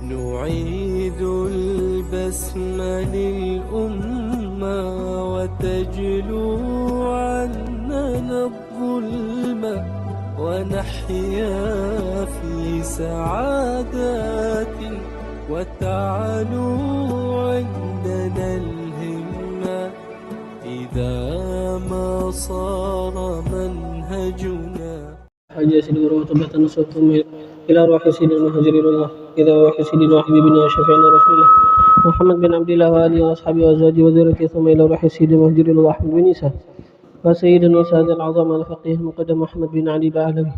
نعيد البسم للأمة وتجلو عننا الظلم ونحيا في سعادات وتعلو عندنا الهمة إذا ما صار منهجنا. حاجة سيدي وتبت نصرتم إلى روح سيدي المهاجر الله إذا روح سيدنا وحبيبنا وشفيعنا رسول الله محمد بن عبد الله وآله وأصحابه وأزواجه وذريته، ثم إلى روح سيدي المهاجر الله أحمد بن عيسى وسيدنا وسادة العظام الفقيه المقدم محمد بن علي بعلوي،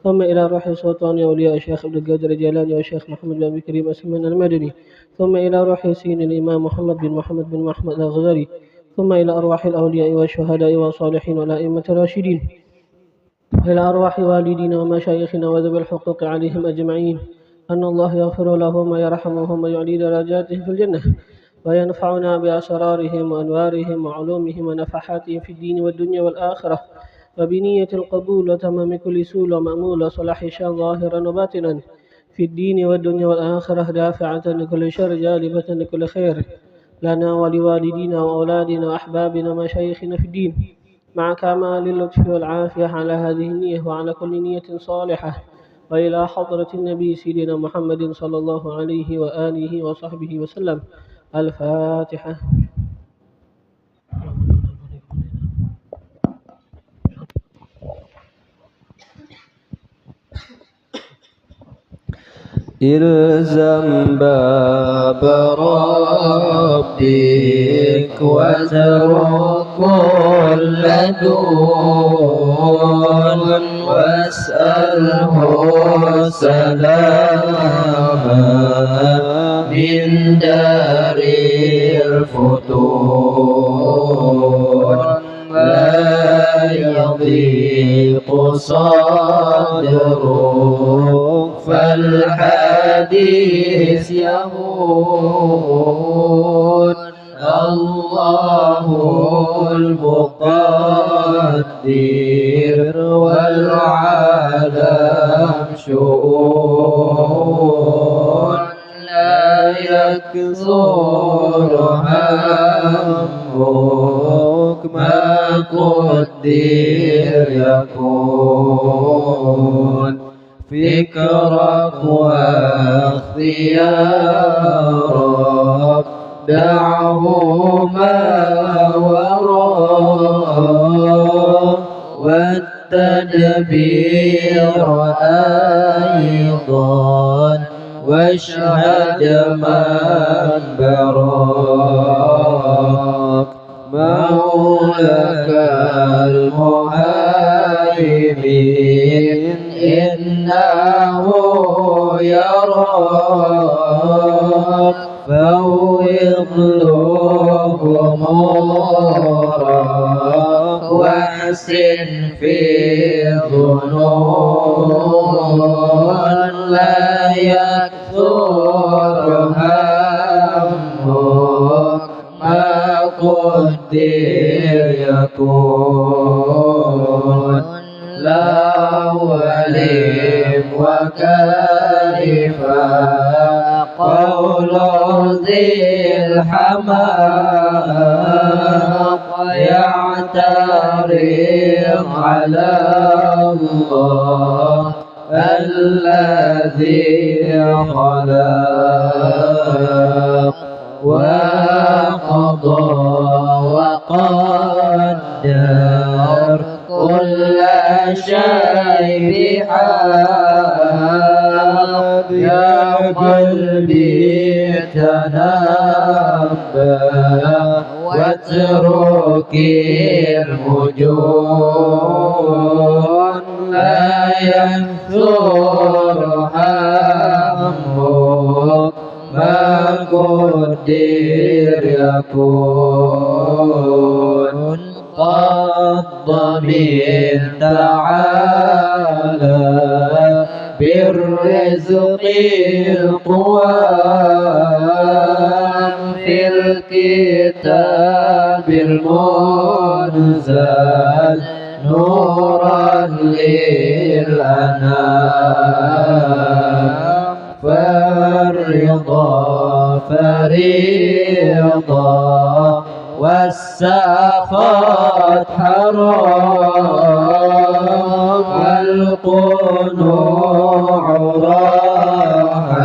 ثم إلى روح سلطان أولياء الشيخ عبد القادر الجيلاني والشيخ محمد بن عبد الكريم السمان المدني، ثم إلى روح سيدنا الإمام محمد بن محمد الغزالي، ثم إلى أرواح الأولياء والشهداء والصالحين والأئمة الراشدين، إلى أرواح والدينا ومشايخنا وذوي الحقوق عليهم أجمعين، أن الله يغفر لهم ويرحمهم ويعلي درجاتهم في الجنة وينفعنا بأسرارهم وأنوارهم وعلومهم ونفحاتهم في الدين والدنيا والآخرة، وبنية القبول وتمام كل سول ومأمول وصلاح شان ظاهرا وباطنا في الدين والدنيا والآخرة، دافعة لكل شر جالبة لكل خير لنا ولوالدينا وأولادنا وأحبابنا ومشايخنا في الدين، مع كمال اللطف والعافية على هذه النية وعلى كل نية صالحة، وإلى حضرة النبي سيدنا محمد صلى الله عليه وآله وصحبه وسلم. الفاتحة. إلزم باب ربك واترك كل دون واسأله سلاما من دار الفتون، لا يضيق صدرك فالحديث يهون، الله المقدر والعالم شؤون، لا يكثر همك ما قدر يكون، فكرك واختيارك دعهما وراء، والتدبير أيضا واشهد من براك، مولاك المهيمن إنه يراك، فوض له أمورك واحسن في الظنون، لا يكثر همك ما قدر يكون، لا ولم وكيف قول ذي الحماق يعترض على الله الذي خلق وقضى وقدر كل شيء بحق، يا قلبي تنبه واترك الهجوم، لا يكثر همك ما قدر يكون، قد ضمن تعالى بالرزق القوام في الكتاب بالمنزل نورا للأنام فالرضا فريضة والسخط حرام والقنوع راحة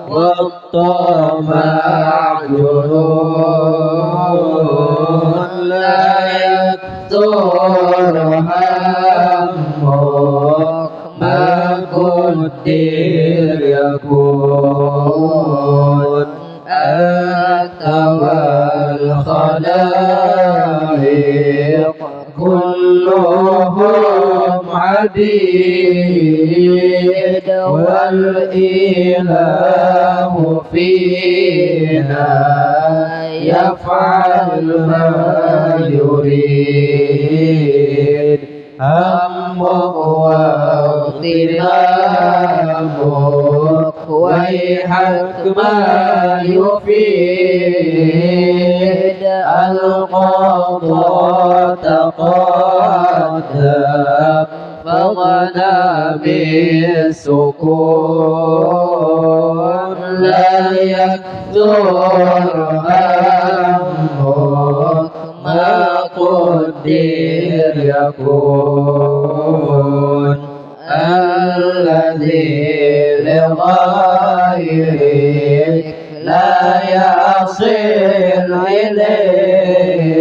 والطمع جنون لا يكثر همك ما قدر يكون أنت والخلائق كلهم عبيد والإله فينا يفعل ما يريد همه واغتنامك ويحك ما يفيد القضاء تقدم فغنى بالسكون لا يكثر همك ما قدر يكون الذي لغيرك لا يصل إليك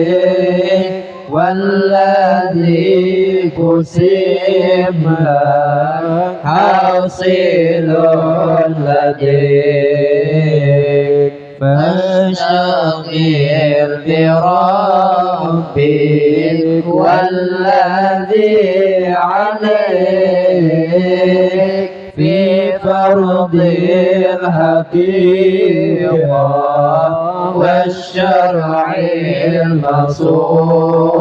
والذي قسم لك حاصل لديك فاشتغل بربك والذي عليك في فرض الحقيقة والشرع المصون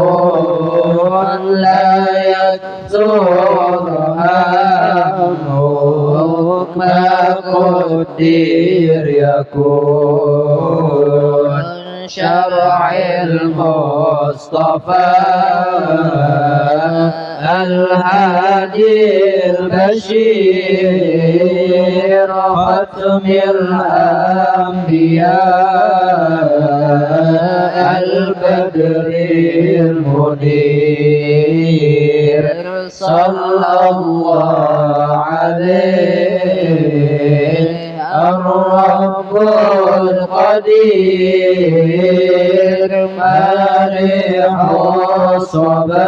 لا يكثر همك ما قدر يكون شرع المصطفى الهادي البشير ختم الأنبياء البدر المنير صلى الله عليه الرب القدير مانح الصبا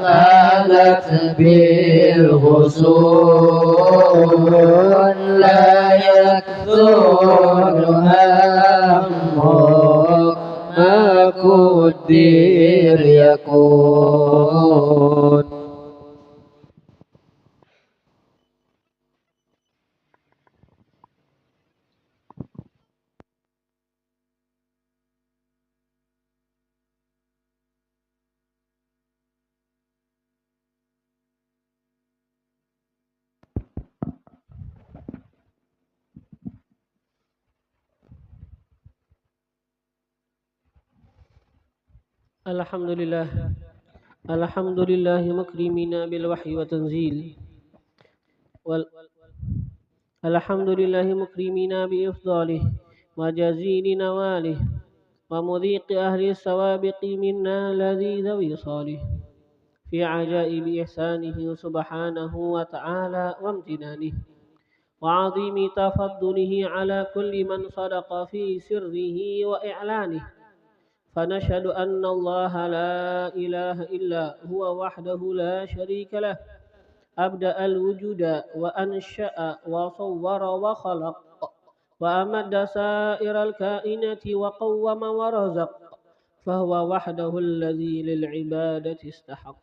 مالت بالغصون لا يكثر همك ما قدر يكون. الحمد لله مكرمين بالوحي وتنزيل الحمد لله مكرمين بإفضاله وجزيل نواله ومذيق أهل السوابق منا لذيذ وصاله في عجائب إحسانه سبحانه وتعالى وامتنانه وعظيم تفضله على كل من صدق في سره وإعلانه فنشهد أن الله لا إله إلا هو وحده لا شريك له أبدأ الوجود وأنشأ وصور وخلق وأمد سائر الكائنات وقوم ورزق فهو وحده الذي للعبادة استحق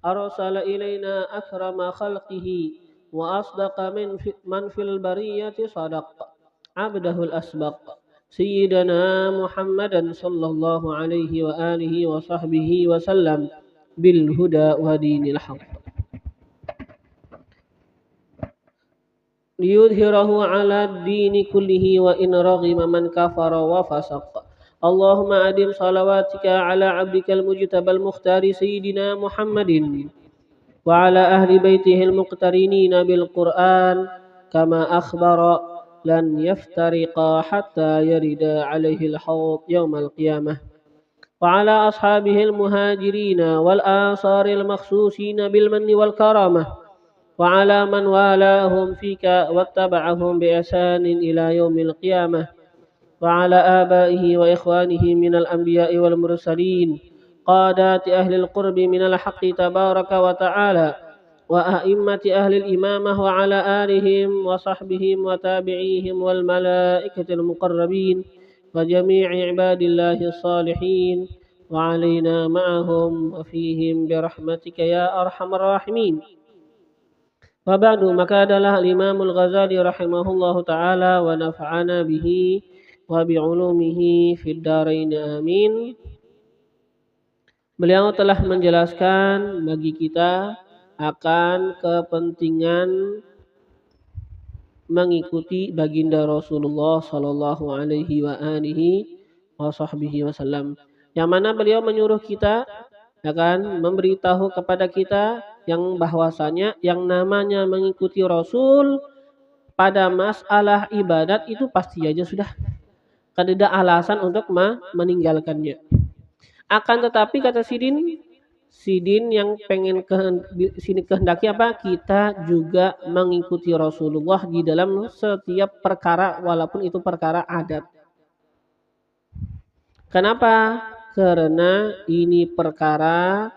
أرسل إلينا أكرم خلقه وأصدق من في البرية صدق عبده الأسبق سيدنا محمدا صلى الله عليه وآله وصحبه وسلم بالهدى ودين الحق ليظهره على الدين كله وإن رغم من كفر وفسق اللهم أدم صلواتك على عبدك المجتبى المختار سيدنا محمد وعلى أهل بيته المقترنين بالقرآن كما أخبر لن يفترقا حتى يرد عليه الحوض يوم القيامة وعلى أصحابه المهاجرين والآثار المخصوصين بالمن والكرامة وعلى من والاهم فيك واتبعهم بإحسان إلى يوم القيامة وعلى آبائه وإخوانه من الأنبياء والمرسلين قادات أهل القرب من الحق تبارك وتعالى وأئمة أهل الإمامة وعلى آلهم وصحبهم وتابعيهم والملائكة المقربين وجميع عباد الله الصالحين وعلينا معهم وفيهم برحمتك يا أرحم الراحمين. وبعد maka adalah Imam Al-Ghazali rahimahullahu taala wa nafa'ana bihi wa bi'ulumihi fid dharain amin. Beliau telah menjelaskan bagi kita akan kepentingan mengikuti baginda Rasulullah sallallahu alaihi wa alihi wasallam. Yang mana beliau menyuruh kita akan memberitahu kepada kita yang bahwasanya yang namanya mengikuti Rasul pada masalah ibadat itu pasti aja sudah tidak alasan untuk meninggalkannya. Akan tetapi kata Sidin yang pengen sini kehendaki apa? Kita juga mengikuti Rasulullah di dalam setiap perkara walaupun itu perkara adat. Kenapa? Karena ini perkara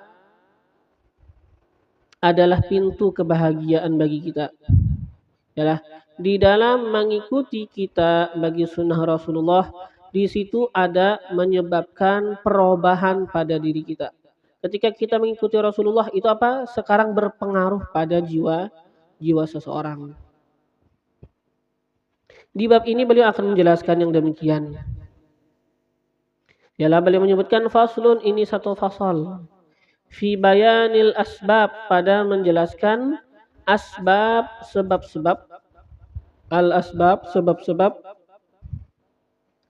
adalah pintu kebahagiaan bagi kita. Yalah, di dalam mengikuti kita bagi sunnah Rasulullah, di situ ada menyebabkan perubahan pada diri kita. Ketika kita mengikuti Rasulullah itu apa? Sekarang berpengaruh pada jiwa seseorang. Di bab ini beliau akan menjelaskan yang demikian. Yalah, beliau menyebutkan faslun, ini satu fasal. Fi bayanil asbab, pada menjelaskan asbab, sebab-sebab. Al-asbab, sebab-sebab.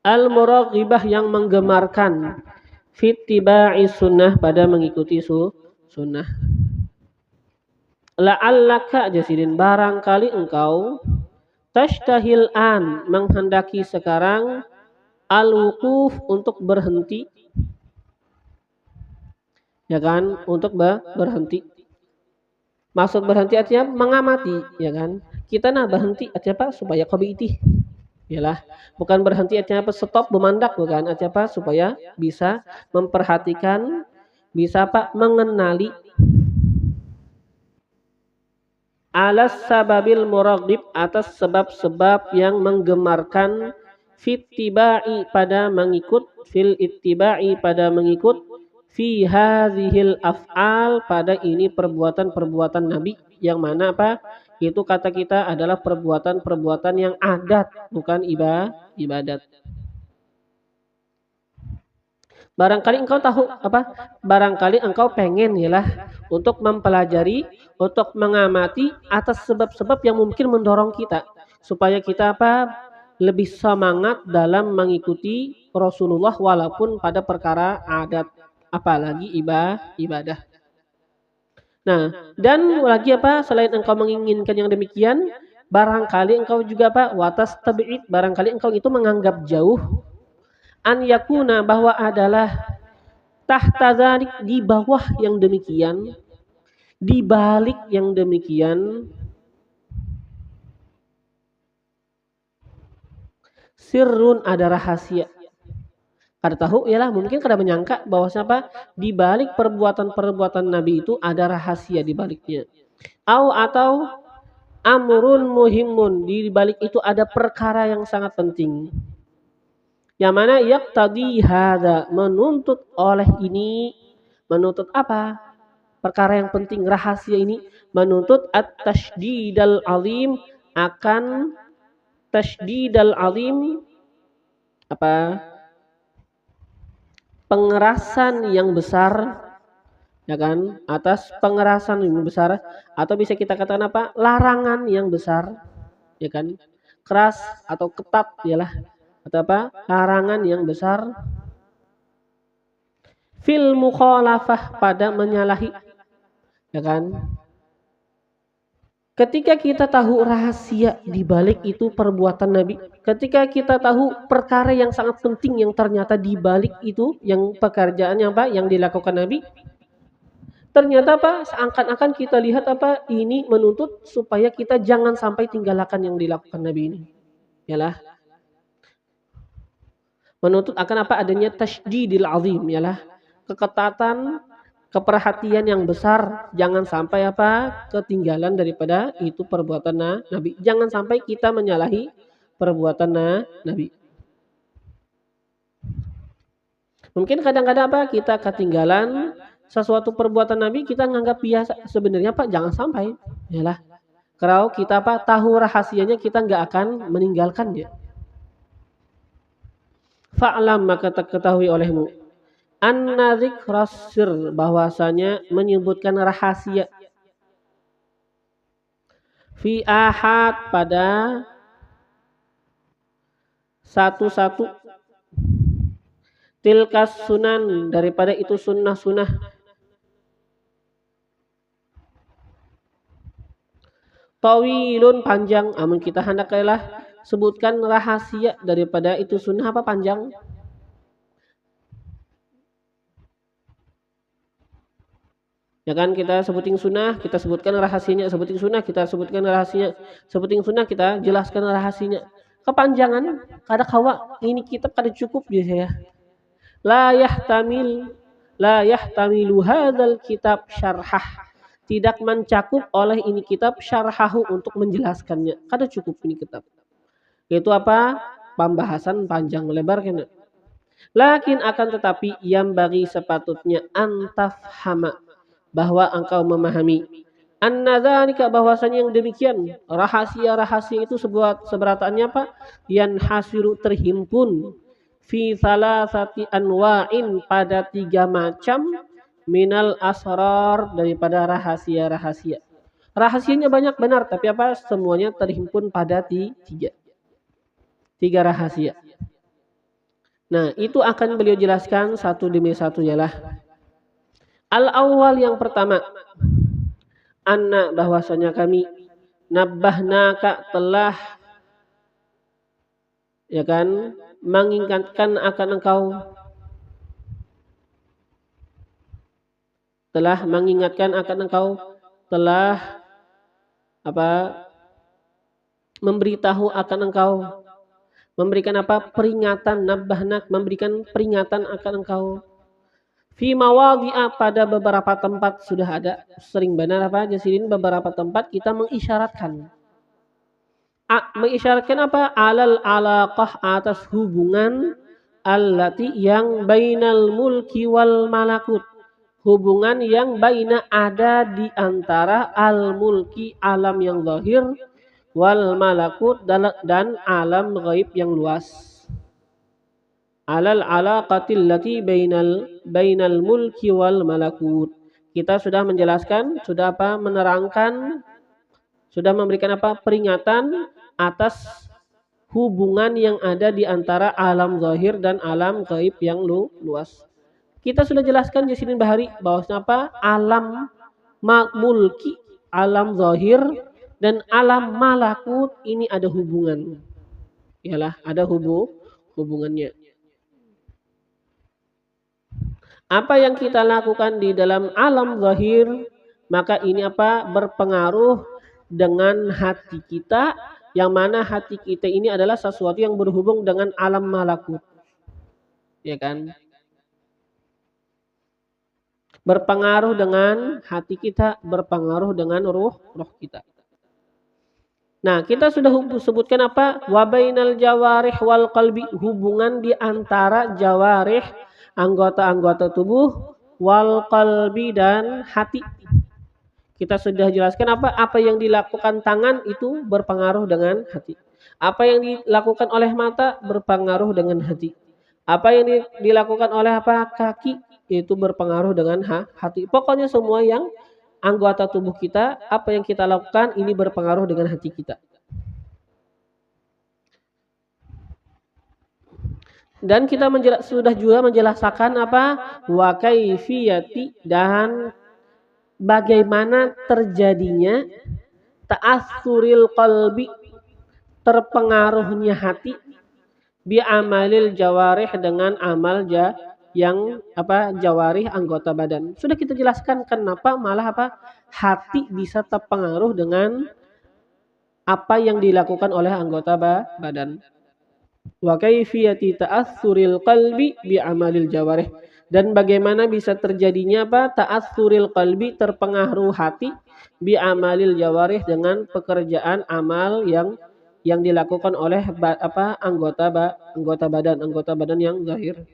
Al-muraghibah, yang menggemarkan. Fittiba'i sunnah, pada mengikuti sunnah. La'allaka jasidin, barangkali engkau tashtahil an, menghendaki sekarang al-wuquf, untuk berhenti. Ya kan, untuk berhenti. Maksud berhenti artinya mengamati, ya kan? Kita berhenti artinya apa? Supaya qabiti. Yalah, bukan berhenti artinya apa? Stop, memandak, bukan. Artinya apa? Supaya bisa memperhatikan, bisa apa? Mengenali alas sababil muraghib, atas sebab-sebab yang menggemarkan, fittiba'i, pada mengikut, fil ittiba'i, pada mengikut, fi hadhil af'al, pada ini perbuatan-perbuatan Nabi, yang mana apa? Itu kata kita adalah perbuatan-perbuatan yang adat, bukan ibadat. Barangkali engkau tahu apa? Barangkali engkau pengen yalah untuk mempelajari, untuk mengamati atas sebab-sebab yang mungkin mendorong kita supaya kita apa? Lebih semangat dalam mengikuti Rasulullah walaupun pada perkara adat, apalagi ibadah. Nah, dan lagi apa? Selain engkau menginginkan yang demikian, barangkali engkau juga apa? Watas tabi'id, barangkali engkau itu menganggap jauh an yakuna, bahwa adalah tahta dzalik, di bawah yang demikian, di balik yang demikian, sirrun, ada rahasia. Kada tahu ialah mungkin kada menyangka bahwa siapa di balik perbuatan-perbuatan Nabi itu ada rahasia di baliknya. Atau amrun muhimun, di balik itu ada perkara yang sangat penting. Yang mana yaqtadi hadza, menuntut oleh ini, menuntut apa? Perkara yang penting, rahasia ini menuntut at-tasydidal azim, akan tasydidal azim, apa? Pengerasan yang besar, ya kan? Atas pengerasan yang besar, atau bisa kita katakan apa? Larangan yang besar, ya kan? Keras atau ketat ialah atau apa? Larangan yang besar fil mukhalafah, pada menyalahi, ya kan? Ketika kita tahu rahasia di balik itu perbuatan Nabi, ketika kita tahu perkara yang sangat penting yang ternyata di balik itu, yang pekerjaan yang apa yang dilakukan Nabi, ternyata apa seakan-akan kita lihat apa ini menuntut supaya kita jangan sampai tinggalkan yang dilakukan Nabi ini. Yalah, menuntut akan apa adanya tasydidil azim, yalah, keketatan, keperhatian yang besar, jangan sampai apa ketinggalan daripada itu perbuatan Nabi. Jangan sampai kita menyalahi perbuatan Nabi. Mungkin kadang-kadang apa kita ketinggalan sesuatu perbuatan Nabi, kita nganggap biasa, sebenarnya Pak jangan sampai, yalah. Kalau kita apa tahu rahasianya, kita nggak akan meninggalkannya. Fa'lam, maka ketahui olehmu, anna dzikras sir, bahwasanya menyebutkan rahasia, fi ahad, pada satu-satu, tilkas sunan, daripada itu sunnah-sunnah, tawilun, panjang, amun kita hendaklah sebutkan rahasia daripada itu sunnah apa panjang. Ya kan, kita sebutin sunnah, kita sebutkan rahasianya, sebutin sunnah, kita sebutkan rahasianya, sebutin sunnah, kita jelaskan rahasianya. Kepanjangan, kada kawa, ini kitab kada cukup dia saya. La yahtamilu hadzal kitab syarhah. Tidak mencakup oleh ini kitab syarhahu untuk menjelaskannya. Kada cukup ini kitab. Itu apa? Pembahasan panjang lebar kena. Lakin akan tetapi yang bagi sepatutnya antafhama, bahwa engkau memahami, anna dzalika, bahwasanya yang demikian rahasia-rahasia itu seberataannya apa? Yang hasiru, terhimpun, fi salasati anwa'in, pada 3 macam, minal asrar, daripada rahasia-rahasia. Rahasianya banyak benar, tapi apa? Semuanya terhimpun pada 3 rahasia. Nah, itu akan beliau jelaskan satu demi satu, yalah. Al-awwal, yang pertama, anna, bahwasanya kami, nabbahnaka, telah, ya kan, mengingatkan akan engkau, telah mengingatkan akan engkau, telah apa memberitahu akan engkau, memberikan apa peringatan, nabbahnak, memberikan peringatan akan engkau, fi mawadhi'a, pada beberapa tempat sudah ada, sering benar apa jasidin, beberapa tempat kita mengisyaratkan. Mengisyaratkan apa? Alal alaqah, atas hubungan, allati, yang bainal mulki wal malakut, hubungan yang baina, ada di antara al mulki, alam yang zahir, wal malakut, dan alam ghaib yang luas. Alal alaqatil lati bainal mulki wal malakut. Kita sudah menjelaskan, sudah apa menerangkan, sudah memberikan apa peringatan atas hubungan yang ada di antara alam zahir dan alam gaib yang luas. Kita sudah jelaskan di sini Bahari bahwasanya apa? Alam mulki, alam zahir, dan alam malakut ini ada hubungan. Yalah, ada hubungannya. Apa yang kita lakukan di dalam alam zahir, maka ini apa? Berpengaruh dengan hati kita, yang mana hati kita ini adalah sesuatu yang berhubung dengan alam malakut. Ya kan? Berpengaruh dengan hati kita, berpengaruh dengan roh kita. Nah, kita sudah sebutkan apa? Wa bainal jawarih wal qalbi, hubungan di antara jawarih, anggota-anggota tubuh, wal qalbi, dan hati. Kita sudah jelaskan apa yang dilakukan tangan itu berpengaruh dengan hati. Apa yang dilakukan oleh mata berpengaruh dengan hati. Apa yang dilakukan oleh kaki itu berpengaruh dengan hati. Pokoknya semua yang anggota tubuh kita, apa yang kita lakukan ini berpengaruh dengan hati kita. Dan kita sudah juga menjelaskan apa wa kaifiyati dan bagaimana terjadinya ta'assuril qalbi, terpengaruhnya hati, bi amalil jawarih, dengan amal yang jawarih, anggota badan. Sudah kita jelaskan kenapa malah hati bisa terpengaruh dengan apa yang dilakukan oleh anggota badan. Wa kaifiyati ta'assuril qalbi bi amalil jawarih, dan bagaimana bisa terjadinya ta'assuril qalbi, terpengaruh hati, bi amalil jawarih, dengan pekerjaan amal yang dilakukan oleh anggota badan yang zahir.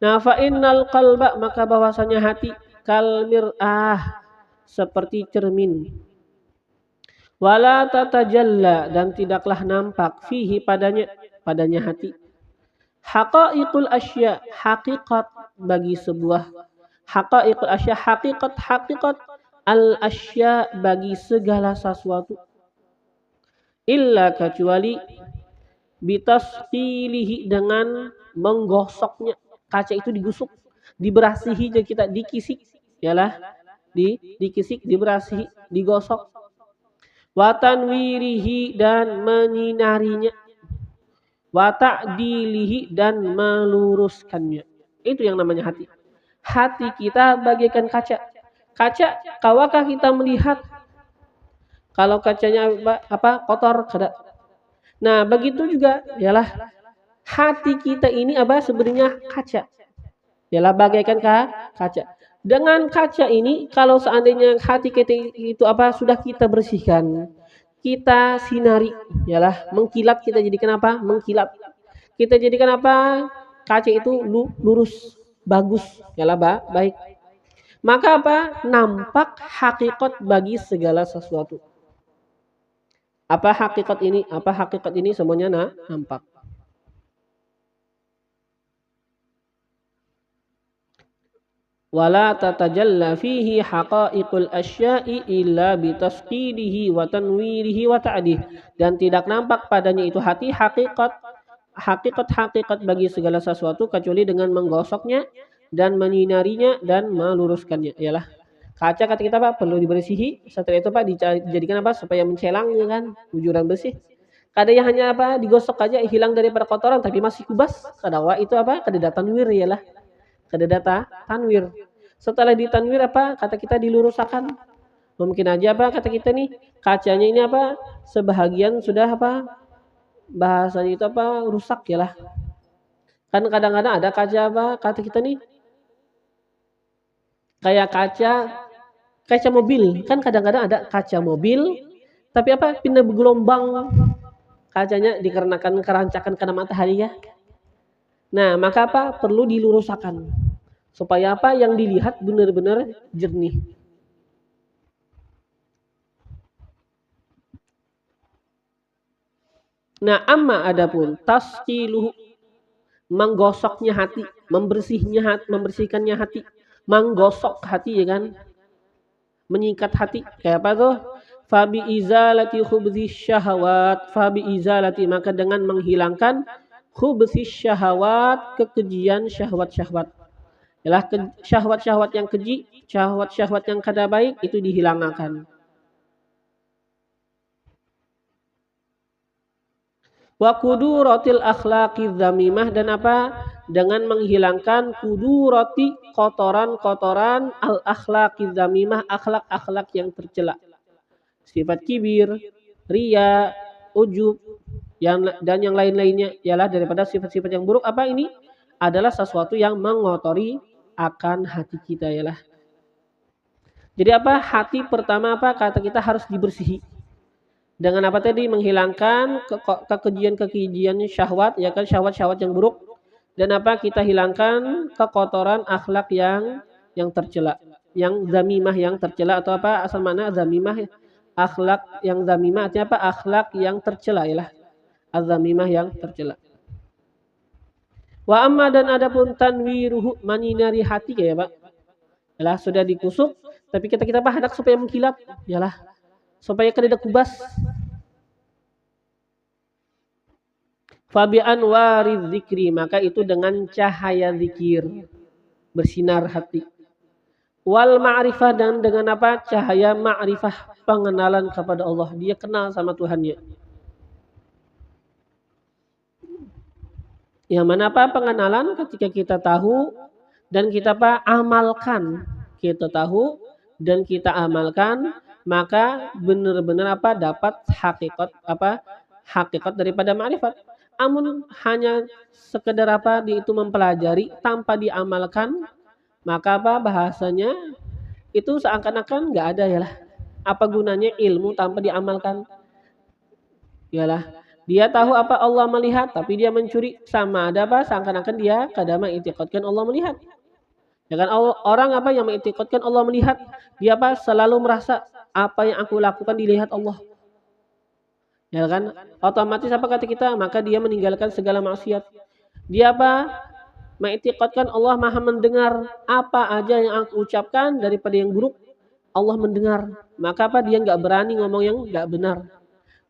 Nah, fa innal qalba, maka bahwasanya hati, kal mir'ah, seperti cermin, wala tatajalla, dan tidaklah nampak, fihi padanya hati, haqaiqul asya, hakikat bagi sebuah, haqaiqul asya, hakikat al asya, bagi segala sesuatu, illa, kecuali, bitasqilihi, dengan menggosoknya. Kaca itu digusuk, diberasihi, jadi kita dikisik, yalah, dikisik, diberasihi, digosok. Wa tanwirihi, dan menyinarinya. Wa ta'dilihi, dan meluruskannya. Itu yang namanya hati. Hati kita bagaikan kaca. Kaca, kawakah kita melihat kalau kacanya kotor? Kada. Nah, begitu juga yalah hati kita ini sebenarnya kaca. Yalah bagaikan kaca. Dengan kaca ini, kalau seandainya hati kita itu sudah kita bersihkan, kita sinari, yalah mengkilap, kita jadikan mengkilap. Kita jadikan kaca itu lurus, bagus, yalah baik. Maka nampak hakikat bagi segala sesuatu. Apa hakikat ini semuanya nampak. Wala tatajalla fihi haqaiqul asya'i illa bitasqidihi wa tanwirihi wa ta'dih, dan tidak nampak padanya itu hati hakikat bagi segala sesuatu kecuali dengan menggosoknya dan menyinarinya dan meluruskannya. Ialah kaca kata kita perlu dibersihi, setelah itu dijadikan supaya mencelang, ya kan, bujuran bersih. Kada yang hanya digosok aja hilang daripada kotoran tapi masih kubas, kadawa itu kada tanwir, ialah kada tanwir. Setelah ditanwir kata kita diluruskan. Mungkin aja kata kita nih kacanya ini sebahagian sudah bahasanya itu rusak, yalah. Kan kadang-kadang ada kaca kata kita nih kayak kaca mobil, kan kadang-kadang ada kaca mobil tapi pindah bergelombang kacanya dikarenakan kerancakan kena matahari, ya. Nah, maka perlu diluruskan supaya yang dilihat benar-benar jernih. Nah, amma adapun tasqiluhu, menggosoknya hati, membersihkannya hati, menggosok hati, ya kan, menyikat hati. Kayak apa tuh? Fabi izalati khubzis syahawat, maka dengan menghilangkan khubzis syahawat, kekejian syahwat-syahwat. Yalah syahwat-syahwat yang keji, syahwat-syahwat yang kada baik itu dihilangkan. Wa kuduratil akhlaqi dzamimah, dan dengan menghilangkan kudurati, kotoran-kotoran, al akhlaqi dzamimah, akhlak-akhlak yang tercela. Sifat kibir, riya, ujub, dan yang lain-lainnya, ialah daripada sifat-sifat yang buruk. Ini adalah sesuatu yang mengotori akan hati kita, ialah. Jadi hati pertama kata kita harus dibersihi. Dengan tadi? Menghilangkan kekejian syahwat, ya kan, syahwat-syahwat yang buruk, dan kita hilangkan kekotoran akhlak yang tercela, yang zamimah, yang tercela, atau asal mana zamimah, akhlak yang zamimah artinya akhlak yang tercela, ialah az-zamimah, yang tercela. Wa amma, dan adapun tanwiruhu, menyinari hati, kayak ialah sudah dikusuk tapi kita hendak supaya mengkilap, ialah supaya kada kubas. Fabi anwari dzikri, maka itu dengan cahaya zikir, bersinar hati. Wal ma'rifah, dan dengan apa? Cahaya ma'rifah, pengenalan kepada Allah. Dia kenal sama Tuhannya. Yang mana apa? Pengenalan ketika kita tahu dan kita apa? Amalkan. Kita tahu dan kita amalkan, maka benar-benar apa? Dapat hakikat apa? Hakikat daripada ma'rifat. Amun hanya sekedar apa? Dia itu mempelajari tanpa diamalkan, maka apa? Bahasanya itu seakan-akan nggak ada ya lah. Apa gunanya ilmu tanpa diamalkan? Yalah, dia tahu apa Allah melihat, tapi dia mencuri, sama ada apa? Seakan-akan dia kadang mengiktikadkan Allah melihat. Ya kan, orang apa yang mengiktikadkan Allah melihat, dia apa? Selalu merasa apa yang aku lakukan dilihat Allah. Ya kan, otomatis apa kata kita? Maka dia meninggalkan segala maksiat. Dia apa? Mengiktikadkan Allah Maha mendengar apa aja yang aku ucapkan daripada yang buruk. Allah mendengar, maka apa? Dia nggak berani ngomong yang nggak benar.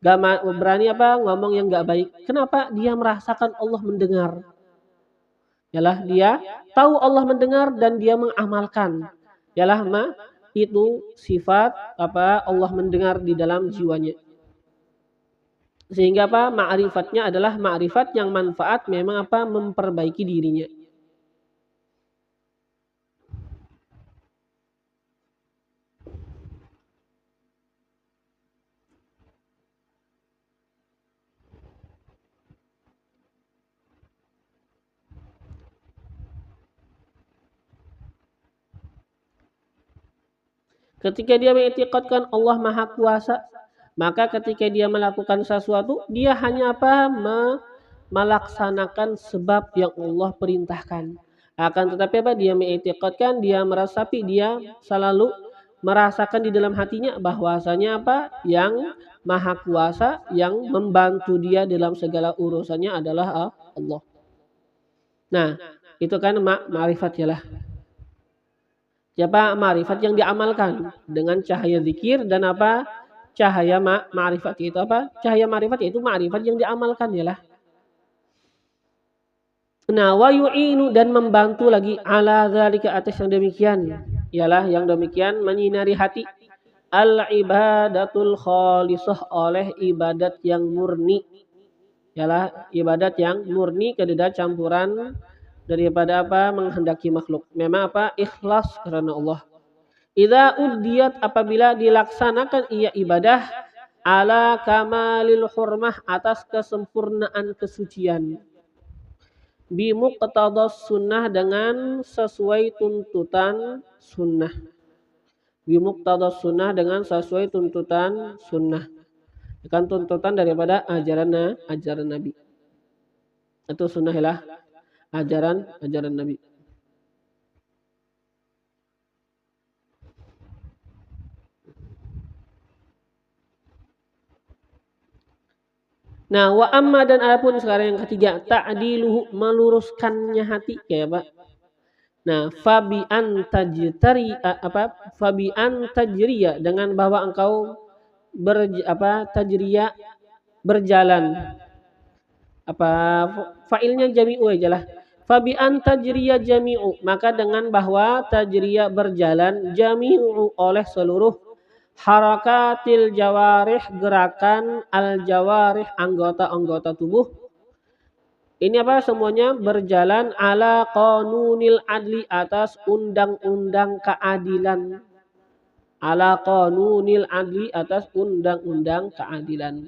Gak berani apa ngomong yang gak baik. Kenapa? Dia merasakan Allah mendengar. Yalah, dia tahu Allah mendengar dan dia mengamalkan. Yalah, itu sifat apa Allah mendengar di dalam jiwanya. Sehingga apa? Ma'rifatnya adalah ma'rifat yang manfaat, memang apa? Memperbaiki dirinya. Ketika dia mengiktikadkan Allah Maha Kuasa, maka ketika dia melakukan sesuatu, dia hanya apa? Melaksanakan sebab yang Allah perintahkan. Akan tetapi apa? Dia mengiktikadkan, dia merasapi, dia selalu merasakan di dalam hatinya bahwasanya apa? Yang Maha Kuasa, yang membantu dia dalam segala urusannya adalah Allah. Nah, itu kan ma'rifat ya lah. Siapa? Ma'rifat yang diamalkan dengan cahaya zikir dan apa? Cahaya ma'rifat itu apa? Cahaya ma'rifat itu ma'rifat yang diamalkan ya lah. Nah, wa yu'inu, dan membantu lagi ala zalika, atas yang demikian. Ialah yang demikian menyinari hati. Al ibadatul khalisah, oleh ibadat yang murni. Ialah ibadat yang murni, tidak campuran daripada apa? Menghendaki makhluk. Memang apa? Ikhlas karena Allah. Idza udiyat, apabila dilaksanakan ia ibadah ala kamalil hurmah, atas kesempurnaan kesucian. Bimuqtadas sunnah, dengan sesuai tuntutan sunnah. Bimuqtadas sunnah, dengan sesuai tuntutan sunnah. Kan tuntutan daripada ajaran Nabi. Itu sunnah lah, ajaran Nabi. Nah, wa amma, dan adapun sekarang yang ketiga, ta'diluhu, meluruskannya hati, kayak Pak. Nah, fabi antajriya, dengan bahwa engkau tajriya, berjalan. Fa'ilnya jami'u aja lah. Fabi antajriya jami'u, maka dengan bahwa tajriya berjalan, jami'u, oleh seluruh harakatil jawarih, gerakan al jawarih, anggota-anggota tubuh. Ini apa? Semuanya berjalan ala qanunil adli, atas undang-undang keadilan. Ala qanunil adli, atas undang-undang keadilan.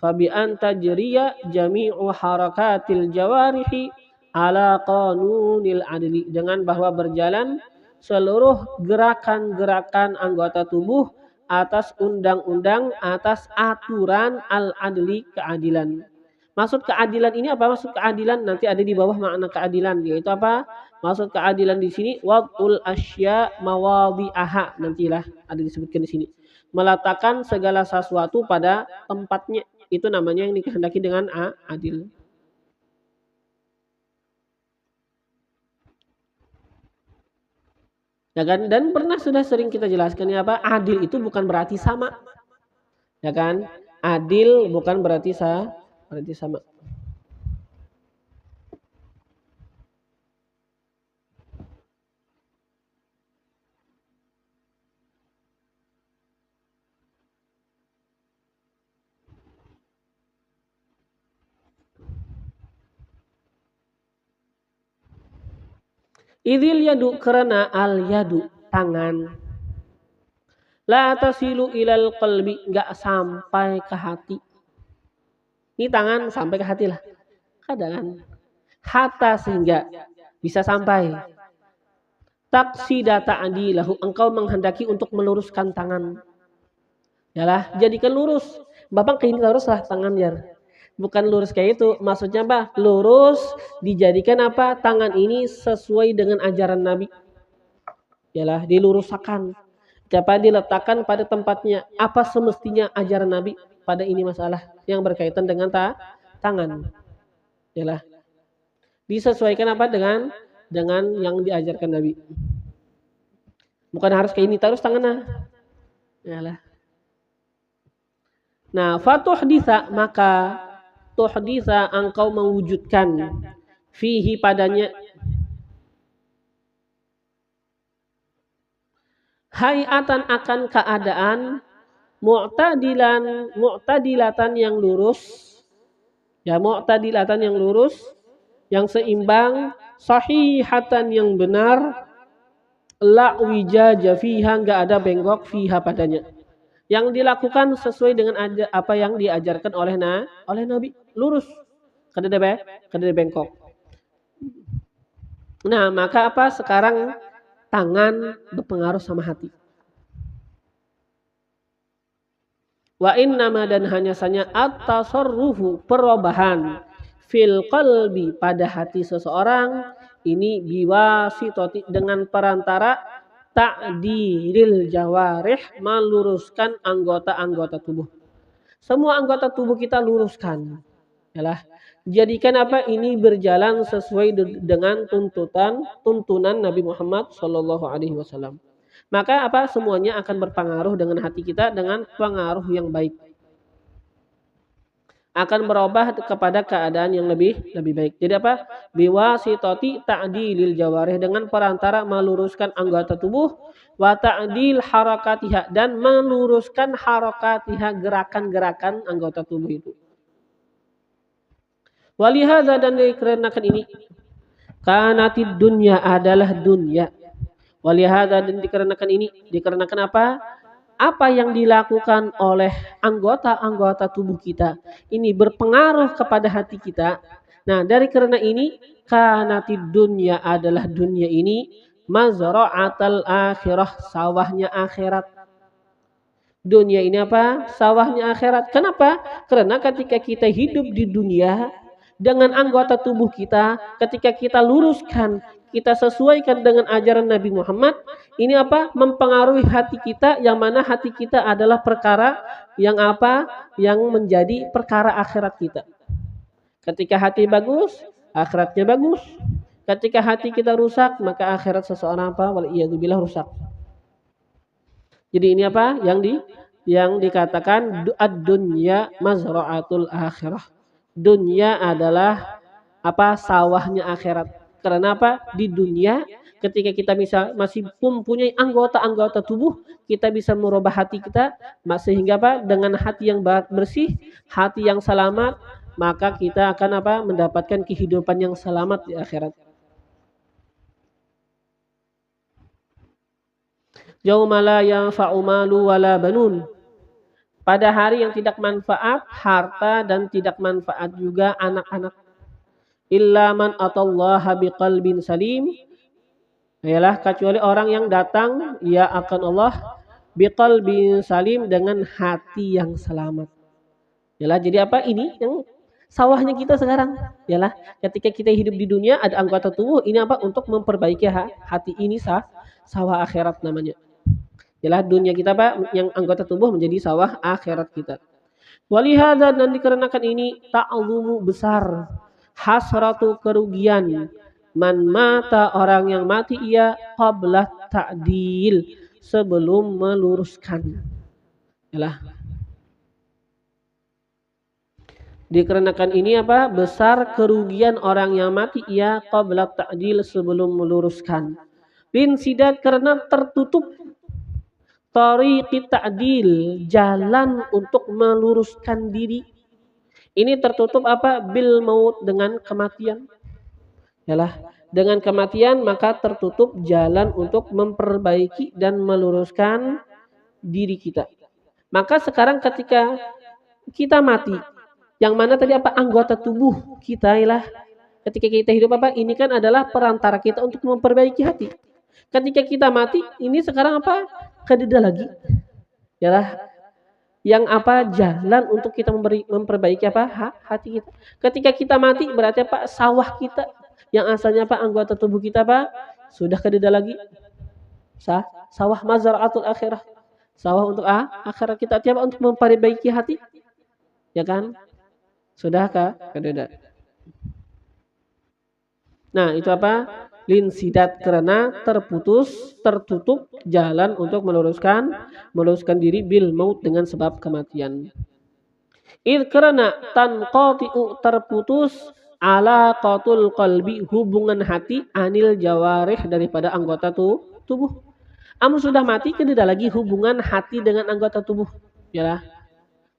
Fabi antajriya jami'u harakatil jawarihi ala qanunil adli, dengan bahwa berjalan seluruh gerakan-gerakan anggota tubuh atas undang-undang, atas aturan al-adli, keadilan. Maksud keadilan ini apa? Maksud keadilan nanti ada di bawah makna keadilan, yaitu apa? Maksud keadilan di sini wad'ul asya mawadhi'aha, nantilah ada disebutkan di sini. Meletakkan segala sesuatu pada tempatnya, itu namanya yang dikehendaki dengan adil. Ya kan? Dan pernah sudah sering kita jelaskan ya apa? Adil itu bukan berarti sama. Ya kan? Adil bukan berarti sama. Idzil yadu karena al yadu tangan. La tasilu ilal qalbi enggak sampai ke hati. Ini tangan sampai ke hati lah. Kadang hatta sehingga bisa sampai. Taksida ta'dilahu engkau menghendaki untuk meluruskan tangan. Yalah, jadikan lurus. Bapak ke ini lurus lah tangan ya. Bukan lurus kayak itu, maksudnya apa? Lurus dijadikan apa? Tangan ini sesuai dengan ajaran Nabi. Yalah, diluruskan. Dapat diletakkan pada tempatnya. Apa semestinya ajaran Nabi pada ini masalah yang berkaitan dengan tangan. Yalah. Disesuaikan apa dengan yang diajarkan Nabi. Bukan harus kayak ini terus tangannya. Yalah. Nah, fatuhditsa maka tuhditsa engkau mewujudkan fihi padanya hayatan akan keadaan mu'tadilatan yang lurus. Ya, mu'tadilatan yang lurus, yang seimbang, sahihatan yang benar, la wijaja fiha enggak ada bengkok fiha padanya. Yang dilakukan sesuai dengan apa yang diajarkan oleh Nabi, lurus. Kada bengkok. Nah, maka apa sekarang tangan berpengaruh sama hati. Wa innama dan hanya saja at-tasarrufu perubahan fil qalbi pada hati seseorang ini biwasitati dengan perantara ta'diril jawarih meluruskan anggota-anggota tubuh. Semua anggota tubuh kita luruskan. Yalah. Jadikan apa ini berjalan sesuai dengan tuntunan Nabi Muhammad SAW. Maka apa semuanya akan berpengaruh dengan hati kita dengan pengaruh yang baik. Akan berubah kepada keadaan yang lebih baik. Jadi apa? Biwasitati ta'dilil jawarih dengan perantara meluruskan anggota tubuh wa ta'dil harakatiha dan meluruskan harakatiha gerakan-gerakan anggota tubuh itu. Walihada dan dikarenakan ini kanatid dunya adalah dunya. Walihada dan dikarenakan apa? Apa yang dilakukan oleh anggota-anggota tubuh kita ini berpengaruh kepada hati kita. Nah, dari karena ini kanatid dunya adalah dunia ini mazra'atal akhirah, sawahnya akhirat. Dunia ini apa? Sawahnya akhirat. Kenapa? Karena ketika kita hidup di dunia dengan anggota tubuh kita, ketika kita luruskan, kita sesuaikan dengan ajaran Nabi Muhammad, ini apa? Mempengaruhi hati kita, yang mana hati kita adalah perkara yang apa? Yang menjadi perkara akhirat kita. Ketika hati bagus, akhiratnya bagus. Ketika hati kita rusak, maka akhirat seseorang apa? Waliyadzubillah rusak. Jadi ini apa? Yang dikatakan ad-dunya mazra'atul akhirah. Dunia adalah apa? Sawahnya akhirat. Karena apa? Di dunia ketika kita masih mempunyai anggota-anggota tubuh, kita bisa merubah hati kita sehingga apa? Dengan hati yang bersih, hati yang selamat, maka kita akan apa? Mendapatkan kehidupan yang selamat di akhirat. Yauma la yanfa'u malu wala banun. Pada hari yang tidak manfaat harta dan tidak manfaat juga anak-anak. Illa man atallaha biqalbin salim. Ialah kecuali orang yang datang ia akan Allah biqalbin salim dengan hati yang selamat. Ialah jadi apa ini yang sawahnya kita sekarang? Ialah ketika kita hidup di dunia ada anggota tubuh ini apa untuk memperbaiki hati ini sawah akhirat namanya. Ialah dunia kita Pak yang anggota tubuh menjadi sawah akhirat kita. Walihada dan dikarenakan ini ta'lumu besar hasratu kerugian man mata orang yang mati ia qabla ta'dil sebelum meluruskan. Ialah dikarenakan ini apa besar kerugian orang yang mati ia qabla ta'dil sebelum meluruskan. Linsidat karena tertutup tariqi ta'dil, jalan untuk meluruskan diri. Ini tertutup apa? Bil maut dengan kematian. Yalah, Dengan kematian maka tertutup jalan untuk memperbaiki dan meluruskan diri kita. Maka sekarang ketika kita mati, yang mana tadi apa anggota tubuh kita ialah ketika kita hidup apa ini kan adalah perantara kita untuk memperbaiki hati. Ketika kita mati, ini sekarang apa kededa lagi, ialah yang apa jalan untuk kita memperbaiki apa hati kita. Ketika kita mati berarti apa sawah kita yang asalnya apa anggota tubuh kita apa sudah kededa lagi. Sawah mazra'atul akhirah. Sawah untuk akhirat kita tiap untuk memperbaiki hati. Ya kan? Sudah kededa. Nah, itu apa? Linsidat karena tertutup jalan untuk meluruskan diri bil maut dengan sebab kematian. Karena tanqati'u terputus ala qatul qalbi hubungan hati anil jawarih daripada anggota tubuh. Amun sudah mati kededa lagi hubungan hati dengan anggota tubuh. Ya.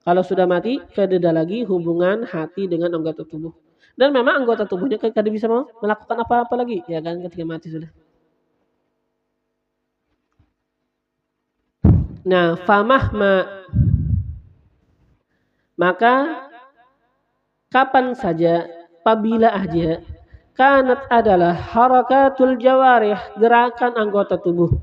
Kalau sudah mati kededa lagi hubungan hati dengan anggota tubuh. Dan memang anggota tubuhnya kada bisa melakukan apa-apa lagi, ya kan ketika mati sudah. Nah, maka kapan saja, apabila aja, kanat adalah harakatul jawarih, gerakan anggota tubuh.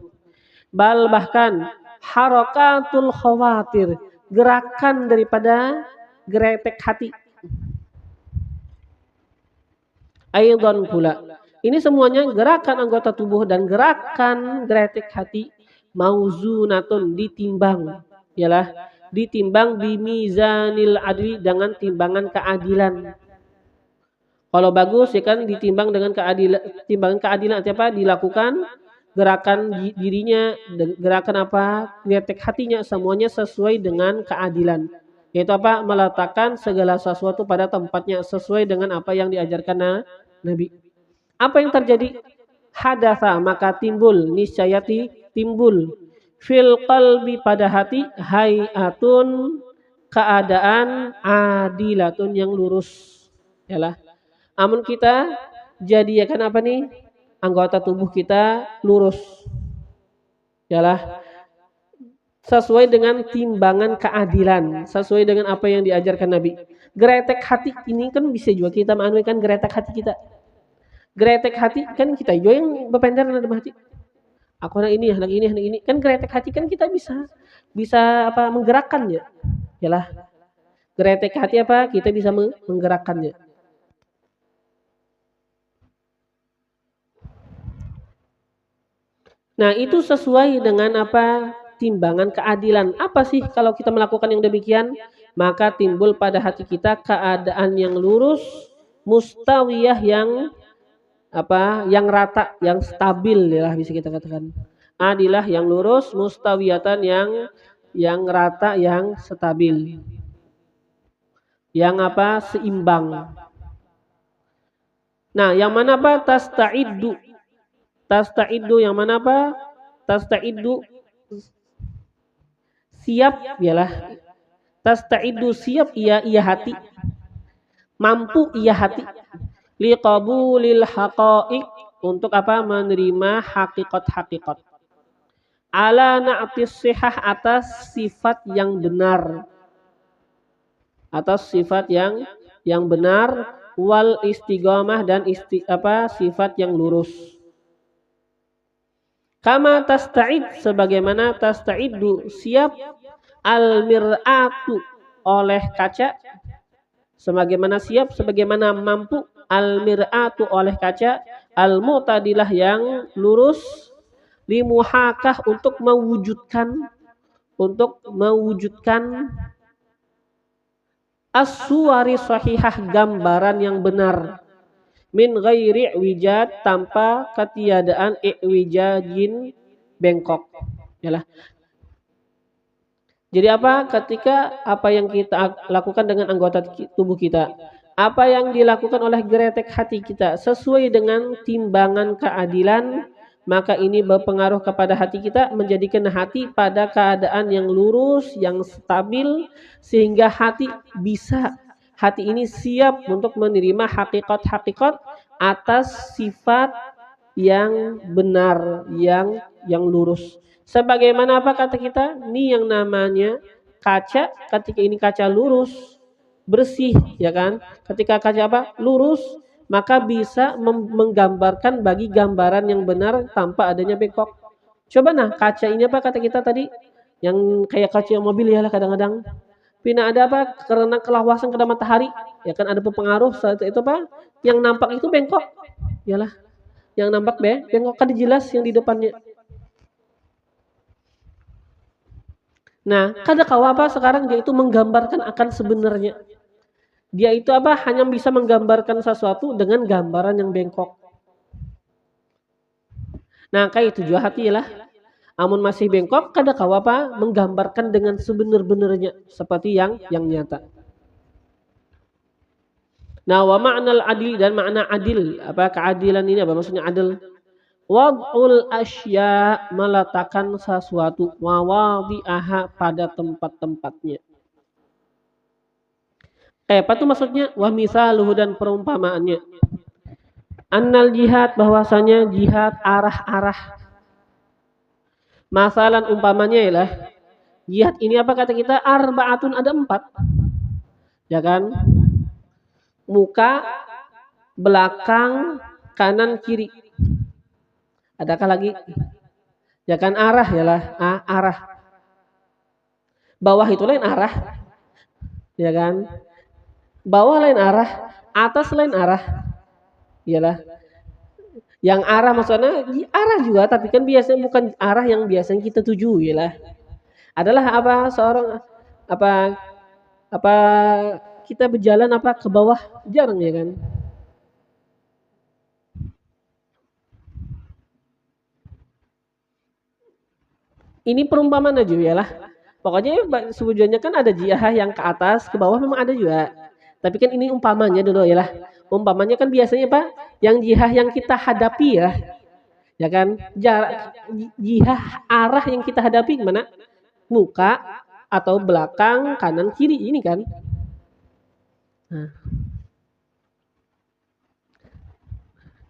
Bahkan harakatul khawatir, gerakan daripada geretek hati. Aidan pula. Ini semuanya gerakan anggota tubuh dan gerakan geretek hati mauzunatun ditimbang. Ialah ditimbang bimizanil adli dengan timbangan keadilan. Kalau bagus ya kan ditimbang dengan timbangan keadilan apa dilakukan gerakan dirinya, gerakan apa geretek hatinya semuanya sesuai dengan keadilan. Yaitu apa meletakkan segala sesuatu pada tempatnya sesuai dengan apa yang diajarkan Nabi. Apa yang terjadi? Hadatsa maka timbul niscayati timbul fil qalbi pada hati hayatun keadaan adilatun yang lurus. Yalah. Amun kita jadi ya kan apa nih? Anggota tubuh kita lurus. Yalah. Sesuai dengan timbangan keadilan, sesuai dengan apa yang diajarkan Nabi. Geretek hati ini kan bisa juga kita menganuikan geretek hati kita. Geretek hati kan kita juga yang berpendar dalam hati. Aku anak ini, anak ini. Kan geretek hati kan kita bisa apa menggerakkannya. Yalah. Geretek hati apa? Kita bisa menggerakkannya. Nah, itu sesuai dengan apa? Timbangan keadilan. Apa sih kalau kita melakukan yang demikian? Maka timbul pada hati kita keadaan yang lurus, mustawiyah yang apa yang rata, yang stabil ya bisa kita katakan. Adilah yang lurus, mustawiyatan yang rata, yang stabil. Yang apa? Seimbang. Nah, yang mana apa? Tasta'iddu. Tasta'iddu yang mana apa? Tasta'iddu siap ialah tasta'iddu siap ia hati. Mampu ia hati. Liqabulil haqa'iq untuk apa menerima hakikat-hakikat. Ala na'tis sihah atas sifat yang benar. Atas sifat yang benar wal istiqamah dan sifat yang lurus. Kama tasta'id sebagaimana tasta'iddu siap al mir'atu oleh kaca sebagaimana mampu al-mir'atu oleh kaca al-mu'tadilah yang lurus limuhakah untuk mewujudkan as-suwari sahihah gambaran yang benar min ghairi wijad tanpa ketiadaan wijajin bengkok. Yalah. Jadi apa ketika apa yang kita lakukan dengan anggota tubuh kita apa yang dilakukan oleh geretek hati kita sesuai dengan timbangan keadilan maka ini berpengaruh kepada hati kita menjadikan hati pada keadaan yang lurus yang stabil sehingga hati ini siap untuk menerima hakikat-hakikat atas sifat yang benar, yang lurus. Sebagaimana apa kata kita? Ini yang namanya kaca, ketika ini kaca lurus, bersih, ya kan? Ketika kaca apa? Lurus, maka bisa menggambarkan bagi gambaran yang benar tanpa adanya bengkok. Coba nah, kaca ini apa kata kita tadi? Yang kayak kaca mobil ya lah kadang-kadang. Pina ada apa? Karena kelawasan kena matahari, ya kan ada pengaruh saat itu apa? Yang nampak itu bengkok. Yalah, yang nampak bengkok kan jelas yang di depannya. Nah, kada kau apa sekarang dia itu menggambarkan akan sebenarnya. Dia itu apa? Hanya bisa menggambarkan sesuatu dengan gambaran yang bengkok. Nah, kayak itu juga hati lah. Amun masih bengkok, kada kau apa? Menggambarkan dengan sebenar-benarnya seperti yang nyata. Nah, wa ma'nal adil dan makna adil, apa keadilan ini apa maksudnya adil? Wad'ul asya, meletakkan sesuatu, mawadhi'aha, pada tempat-tempatnya. Apa tuh maksudnya? Wa misaluhu, dan perumpamaannya. Annal jihad, bahwasanya jihad arah-arah. Masalan umpamanya ialah jihad ini apa kata kita? Arba'atun, ada 4. Ya kan? Muka, belakang, kanan, kiri. Adakah lagi? Ya kan arah yalah, arah. Bawah itu lain arah. Ya kan? Bawah lain arah, atas lain arah. Iyalah. Yang arah maksudnya arah juga, tapi kan biasanya bukan arah yang biasanya kita tuju, iyalah. Adalah apa seorang apa kita berjalan apa ke bawah, jarang ya kan? Ini perumpamaan aja ya lah. Pokoknya sebujurnya kan ada jihah yang ke atas, ke bawah memang ada juga. Tapi kan ini umpamanya dulu ya lah. Umpamanya kan biasanya Pak, yang jihah yang kita hadapi ya. Ya kan? Jarak jihah arah yang kita hadapi gimana? Muka atau belakang, kanan, kiri ini kan.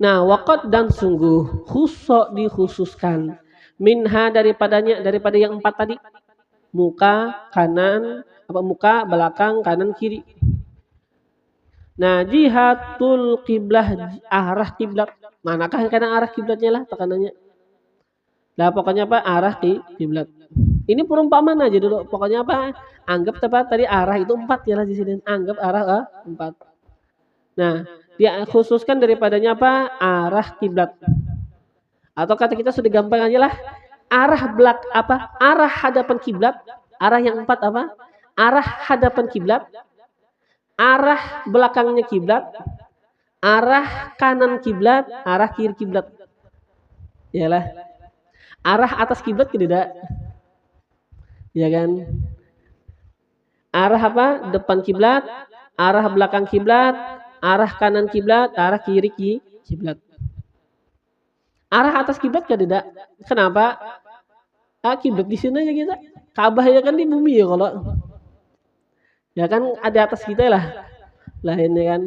Nah, waqad, dan sungguh khusus dikhususkan minha, daripada yang 4 tadi. Muka, kanan, muka, belakang, kanan, kiri. Nah, jihatul qiblah, arah kiblat. Manakah kadang arah kiblatnya lah tekanannya. Nah, pokoknya apa? Arah kiblat. Ini perumpamaan aja dulu. Pokoknya apa? Anggap tadi arah itu 4 ya lah di sini. Anggap arah 4. Nah, dia khususkan daripadanya apa? Arah kiblat. Atau kata kita sudah gampang aja lah. Arah hadapan kiblat. Arah yang 4 apa? Arah hadapan kiblat. Arah belakangnya kiblat. Arah kanan kiblat, arah kiri kiblat. Yalah. Arah atas kiblat tidak. Ya kan? Arah apa? Depan kiblat, arah belakang kiblat, arah kanan kiblat, arah kiri kiblat. Arah atas kiblat tidak. Kenapa? Kiblat di sini aja kita. Ka'bah ya kan di bumi ya kalau. Ya kan ada atas kita lah. Lainnya kan.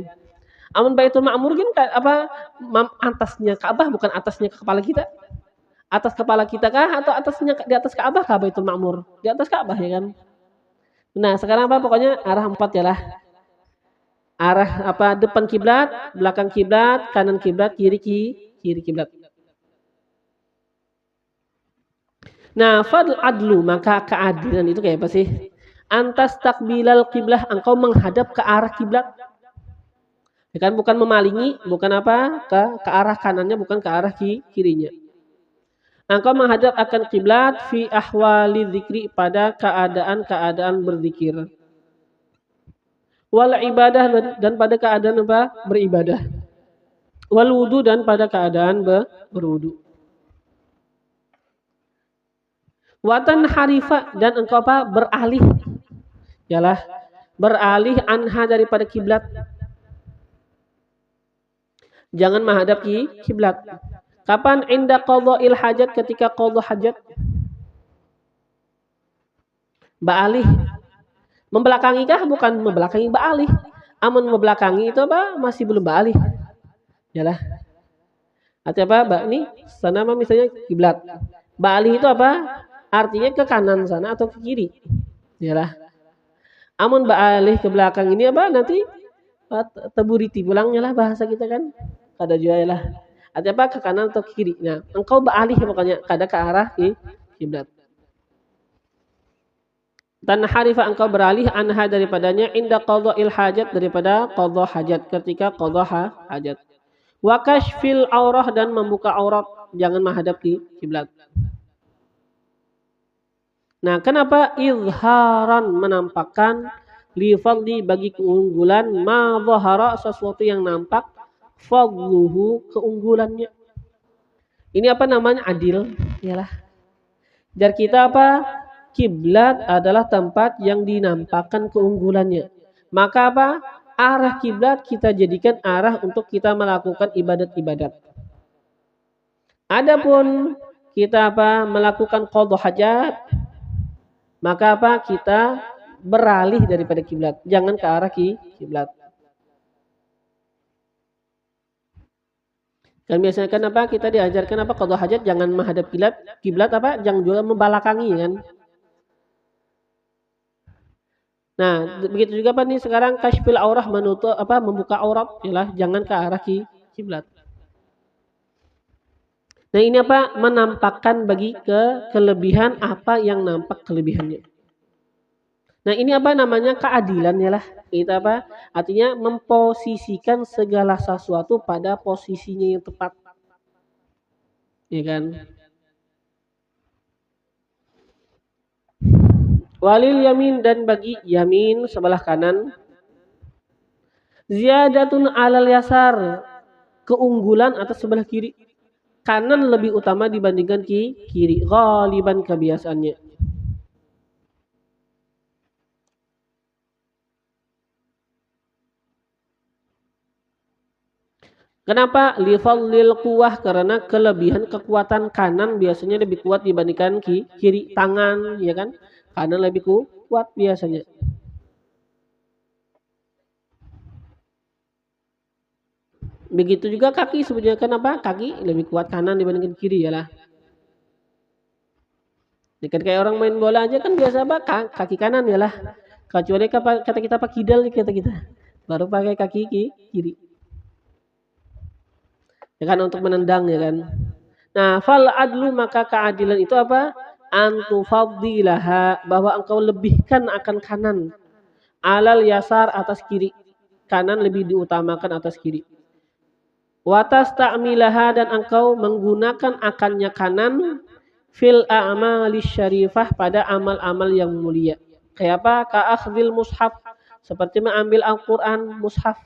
Amun Baitul Ma'mur kan atasnya Ka'bah, bukan atasnya kepala kita. Atas kepala kita kah atau atasnya di atas Ka'bah kah Baitul Ma'mur? Di atas Ka'bah ya kan. Nah, sekarang pokoknya arah 4 ya lah. Arah depan kiblat, belakang kiblat, kanan kiblat, kiri kiblat. Nah, fadl adlu, maka keadilan itu kayak apa sih? Antas takbilal kiblah, engkau menghadap ke arah kiblat. Ya kan, bukan memalingi, bukan ke arah kanannya, bukan ke arah kirinya. Engkau menghadap akan kiblat fi ahwali dzikri, pada keadaan berzikir. Wal ibadah, dan pada keadaan beribadah. Wal wudu, dan pada keadaan berwudu. Watan harifa, dan engkau beralih. Yalah, beralih anha, daripada kiblat. Jangan menghadap kiblat. Kapan? Inda qadha'il hajat, ketika qadha hajat. Ba'alih. Membelakangi kah? Bukan membelakangi, ba'alih. Amun membelakangi itu masih belum ba'alih. Yalah. Artinya apa? Ini sana mah misalnya kiblat. Ba'alih itu apa? Artinya ke kanan sana atau ke kiri. Yalah. Amun ba'alih ke belakang ini apa? Nanti teburiti pulangnya lah bahasa kita kan. Kada juga lah. Artinya apa? Ke kanan atau ke kiri. Nah, engkau ba'alih pokoknya kada ke arah kiblat. Dan harifa engkau beralih anha daripadanya inda qadha'il hajat daripada qadha hajat ketika qadha hajat. Wa kashfil aurah dan membuka aurat jangan menghadap di kiblat. Nah, kenapa izharan menampakkan li fadli bagi keunggulan ma dhahara sesuatu yang nampak fadluhu keunggulannya. Ini apa namanya adil? Iyalah. Jar kita apa? Kiblat adalah tempat yang dinampakkan keunggulannya. Maka apa? Arah kiblat kita jadikan arah untuk kita melakukan ibadat-ibadat. Adapun kita apa? Melakukan qadha hajat, maka apa? Kita beralih daripada kiblat, jangan ke arah kiblat. Kan biasanya kan apa? Kita diajarkan apa? Qadha hajat jangan menghadap kiblat apa? Jangan juga membelakangi kan. Nah, begitu juga Pak nih sekarang kashfil aurah menutup apa membuka aurat yalah jangan ke arah kiblat. Nah, ini apa? Menampakkan bagi kelebihan apa yang nampak kelebihannya. Nah, ini apa namanya? Keadilan yalah. Kita apa? Artinya memposisikan segala sesuatu pada posisinya yang tepat. Ya kan? Walil yamin dan bagi yamin sebelah kanan ziyadatun alal yasar keunggulan atas sebelah kiri. Kanan lebih utama dibandingkan kiri. Ghaliban kebiasaannya. Kenapa? Lifadlil kuwah karena kelebihan kekuatan kanan biasanya lebih kuat dibandingkan kiri. Tangan ya kan? Kanan lebih kuat biasanya. Begitu juga kaki sebenarnya kenapa? Kaki lebih kuat kanan dibandingkan kiri ya lah. Dekat kayak orang main bola aja kan biasa apa? Kaki kanan ya lah. Kecuali kata kita pakai kidal kata kita. Baru pakai kaki kiri. Ya kan untuk menendang ya kan. Nah, fal adlu maka keadilan itu apa? Antufaddilaha bahwa engkau lebihkan akan kanan. Alal yasar atas kiri. Kanan lebih diutamakan atas kiri. Watas ta'milaha dan engkau menggunakan akannya kanan fil a'mali syarifah pada amal-amal yang mulia. Kayak apa? Ka'akhdil mushaf seperti mengambil Al-Qur'an mushaf.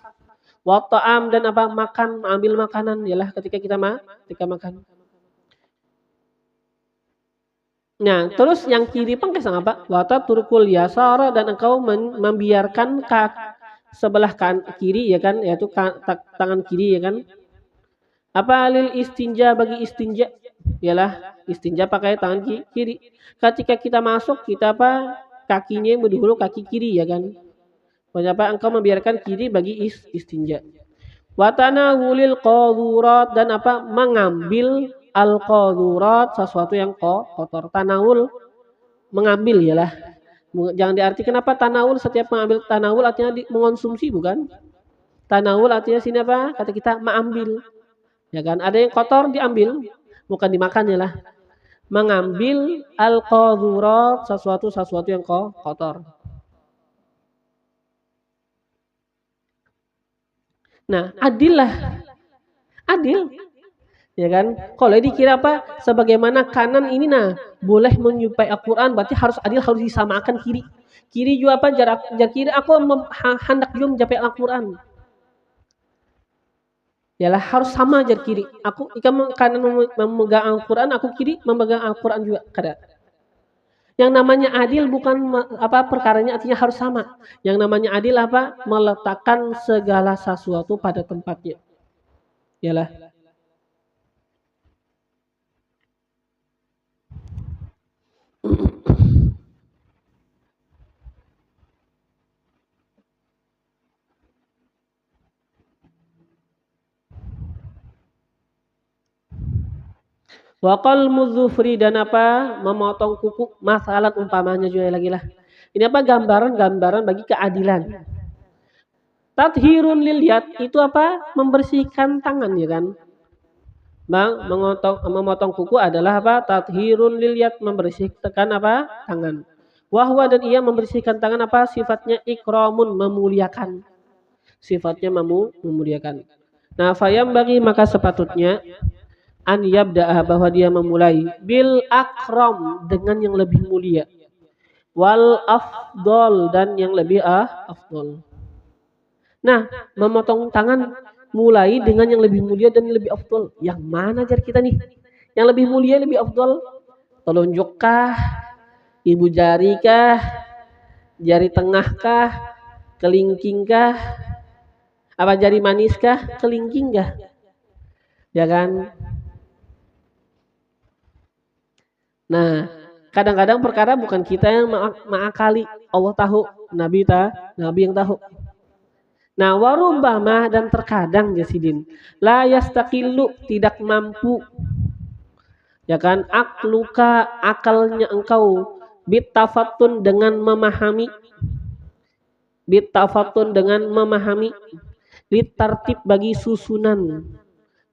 Wa ta'am dan apa? Makan, ambil makanan ialah ketika kita makan. Nah, terus yang kiri pangkasang apa? Wata turkul yasara dan engkau membiarkan sebelah kiri ya kan, yaitu tangan kiri ya kan. Apa lil istinja bagi istinja? Ialah istinja pakai tangan kiri. Ketika kita masuk kita apa? Kakinya yang berdahulu kaki kiri ya kan. Kenapa engkau membiarkan kiri bagi istinja? Watana wulil qadurat dan apa? Mengambil al-qadurat sesuatu yang kotor. Tanawul mengambil yalah. Jangan diartikan apa tanawul setiap mengambil tanawul artinya mengonsumsi bukan? Tanawul artinya sini apa? Kata kita mengambil. Ya kan? Ada yang kotor diambil, bukan dimakan ya lah. Mengambil al-qadurat sesuatu yang kotor. Nah, adil. Ya kan? Kalau dikira apa? Sebagaimana kanan ini nah boleh menyupai Al-Qur'an berarti harus adil harus disamakan kiri. Kiri juga apa jarak kiri aku hendak juga mencapai Al-Qur'an. Yalah harus sama jar kiri. Aku ikan kanan memegang Al-Qur'an, aku kiri memegang Al-Qur'an juga kada. Yang namanya adil bukan apa perkaranya artinya harus sama. Yang namanya adil apa? Meletakkan segala sesuatu pada tempatnya. Yalah. Wa qalmu dzufri, dan apa? Memotong kuku, masalah umpamanya juga lagi lah. Ini apa? Gambaran-gambaran bagi keadilan. Tathirun lil yad, itu apa? Membersihkan tangan, ya kan? Bang, memotong kuku adalah apa? Tathirun lil yad, membersihkan apa? Tangan. Wahwa, dan ia membersihkan tangan apa? Sifatnya ikramun, memuliakan. Sifatnya memuliakan. Nah, fayam bagi, maka sepatutnya an yabda'ah, bahwa dia memulai bil akram, dengan yang lebih mulia, wal afdol, dan yang lebih afdol. Nah, memotong tangan mulai dengan yang lebih mulia dan yang lebih afdol. Yang mana jar kita nih? Yang lebih mulia, lebih afdol? Telunjuk kah? Ibu jari kah? Jari tengah kah? Kelingking kah? Apa jari manis kah? Kelingking kah? Ya kan? Nah, kadang-kadang perkara bukan kita yang mengakali, Allah tahu, Nabi yang tahu. Nah, warubbama, dan terkadang Jasidin, la yastaqillu, tidak mampu, ya kan, akluka, akalnya engkau, bitafatun, dengan memahami, litartib, bagi susunan,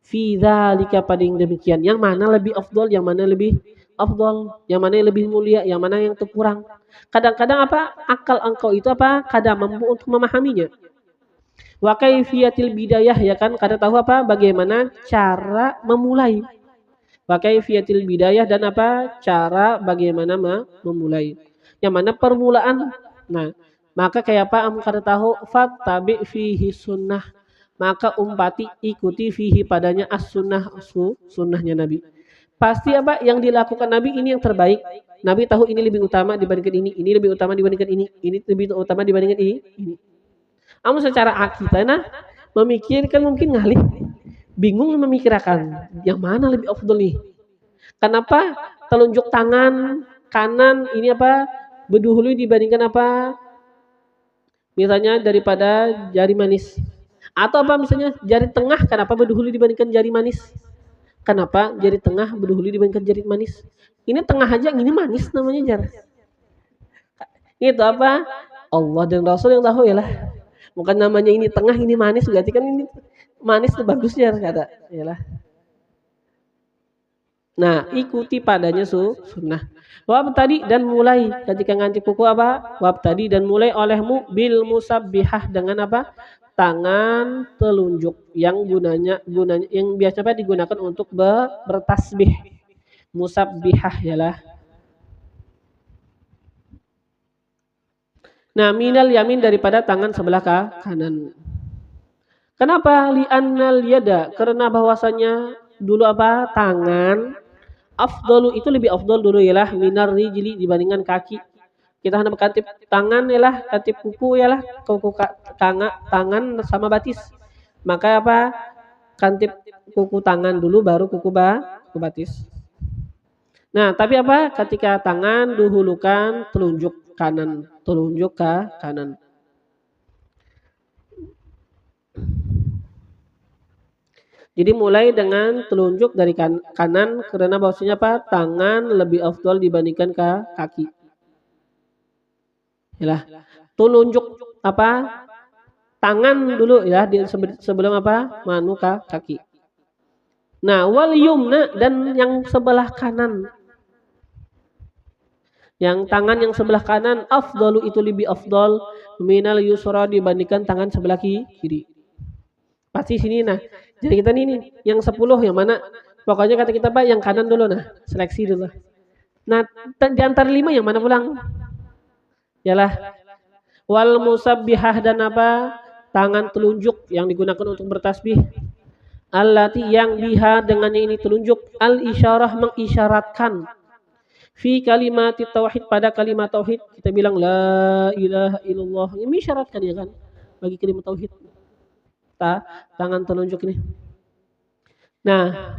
fi dzalika, pada yang demikian, yang mana lebih afdol, yang mana lebih afdol, yang mana yang lebih mulia, yang mana yang terkurang. Kadang-kadang apa? Akal engkau itu apa? Kadang mampu untuk memahaminya. Wa kaifiyatil bidayah, ya kan, kada tahu apa? Bagaimana cara memulai. Wa kaifiyatil bidayah, dan apa? Cara bagaimana memulai. Yang mana permulaan. Nah, maka kayak apa? Kada tahu, fattabi fihi sunnah, maka umpati, ikuti, fihi, padanya, as-sunnah, sunnahnya Nabi. Pasti apa yang dilakukan Nabi ini yang terbaik. Nabi tahu ini lebih utama dibandingkan ini lebih utama dibandingkan ini lebih utama dibandingkan ini. Namun secara kita memikirkan mungkin ngalih, bingung memikirkan yang mana lebih afdol nih. Kenapa telunjuk tangan kanan ini apa berdahulu dibandingkan apa? Misalnya daripada jari manis. Atau apa misalnya jari tengah, kenapa berdahulu dibandingkan jari manis? Kenapa jari tengah berdahulu dibandingkan jari manis? Ini tengah aja, ini manis namanya jar. Itu apa? Allah dan Rasul yang tahu ya lah. Bukan namanya ini tengah, ini manis, berarti kan ini manis itu bagusnya kata. Yalah. Nah, ikuti padanya sunnah. Wab tadi, dan mulai ketika nganti kuku apa? Wab tadi, dan mulai olehmu bil musabbihah, dengan apa? Tangan telunjuk yang gunanya yang biasanya digunakan untuk bertasbih. Musabbihah yalah. Nah, minal yamin, daripada tangan sebelah kanan. Kenapa? Li'annal yada, karena bahwasanya dulu apa? Tangan afdalu, itu lebih afdal dulu yalah, minar rijli, dibandingkan kaki. Kita hendak katip tangan yalah, katip kuku yalah, kuku tangan sama batis. Maka apa? Kantip kuku tangan dulu, baru kuku batis. Nah, tapi apa? Ketika tangan dahulukan telunjuk kanan, telunjuk ke kanan. Jadi mulai dengan telunjuk dari kanan, karena bahwasanya apa? Tangan lebih afdal dibandingkan ke kaki. Yalah. Telunjuk apa? Tangan dulu ya, sebelum apa? Manu ke kaki. Nah, wal yumna, dan yang sebelah kanan. Yang tangan yang sebelah kanan afdalu, itu lebih afdal minal yusra, dibandingkan tangan sebelah kiri. Pasti sini nah. Jadi kita nih yang 10 yang mana? Pokoknya kata kita Pak yang kanan dulu nah, seleksi dulu. Nah, di antara 5 yang mana pulang? Yalah. Wal musabbihah, dan apa? Tangan telunjuk yang digunakan untuk bertasbih. Allati, yang biha, dengannya ini telunjuk, al isyarah, mengisyaratkan, fi kalimat tauhid, pada kalimat tauhid. Kita bilang la ilaha illallah, ini isyaratkan ya kan bagi kalimat tauhid. Tangan telunjuk ini. Nah,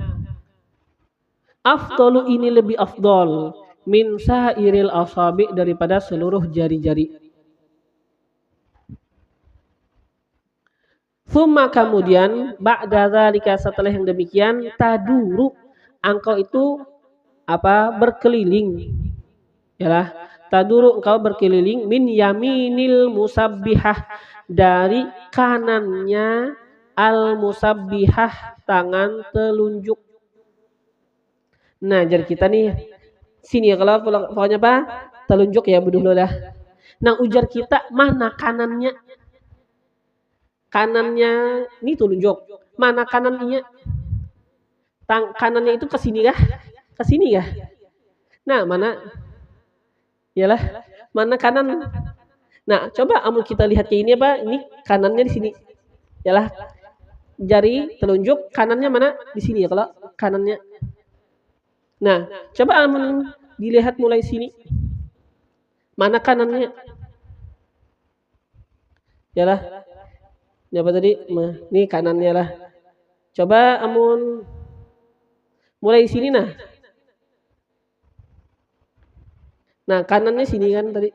afdalu, ini lebih afdal min sairil asabi, daripada seluruh jari-jari. Thumma, kemudian, ba'da dzalika, setelah yang demikian, taduru, engkau itu apa berkeliling, yalah. Taduru engkau berkeliling min yaminil musabbihah dari kanannya al musabbihah tangan telunjuk. Nah, jadi kita nih sini ya kalau pokoknya apa? Telunjuk ya dulu dah. Nah, ujar kita mana kanannya? Kanannya ini telunjuk. Mana kanannya? Kanannya itu ke sini kah? Ke sini kah? Nah, mana? Yalah, mana kanan? Nah, coba amun kita lihat kayak ini apa? Ini kanannya di sini. Yalah, jari telunjuk kanannya mana? Di sini ya kalau kanannya. Nah, coba amun dilihat mulai sini. Mana kanannya? Yalah. Ini apa tadi? Ini kanannya lah. Coba amun mulai sini nah. Nah, kanannya sini kan tadi.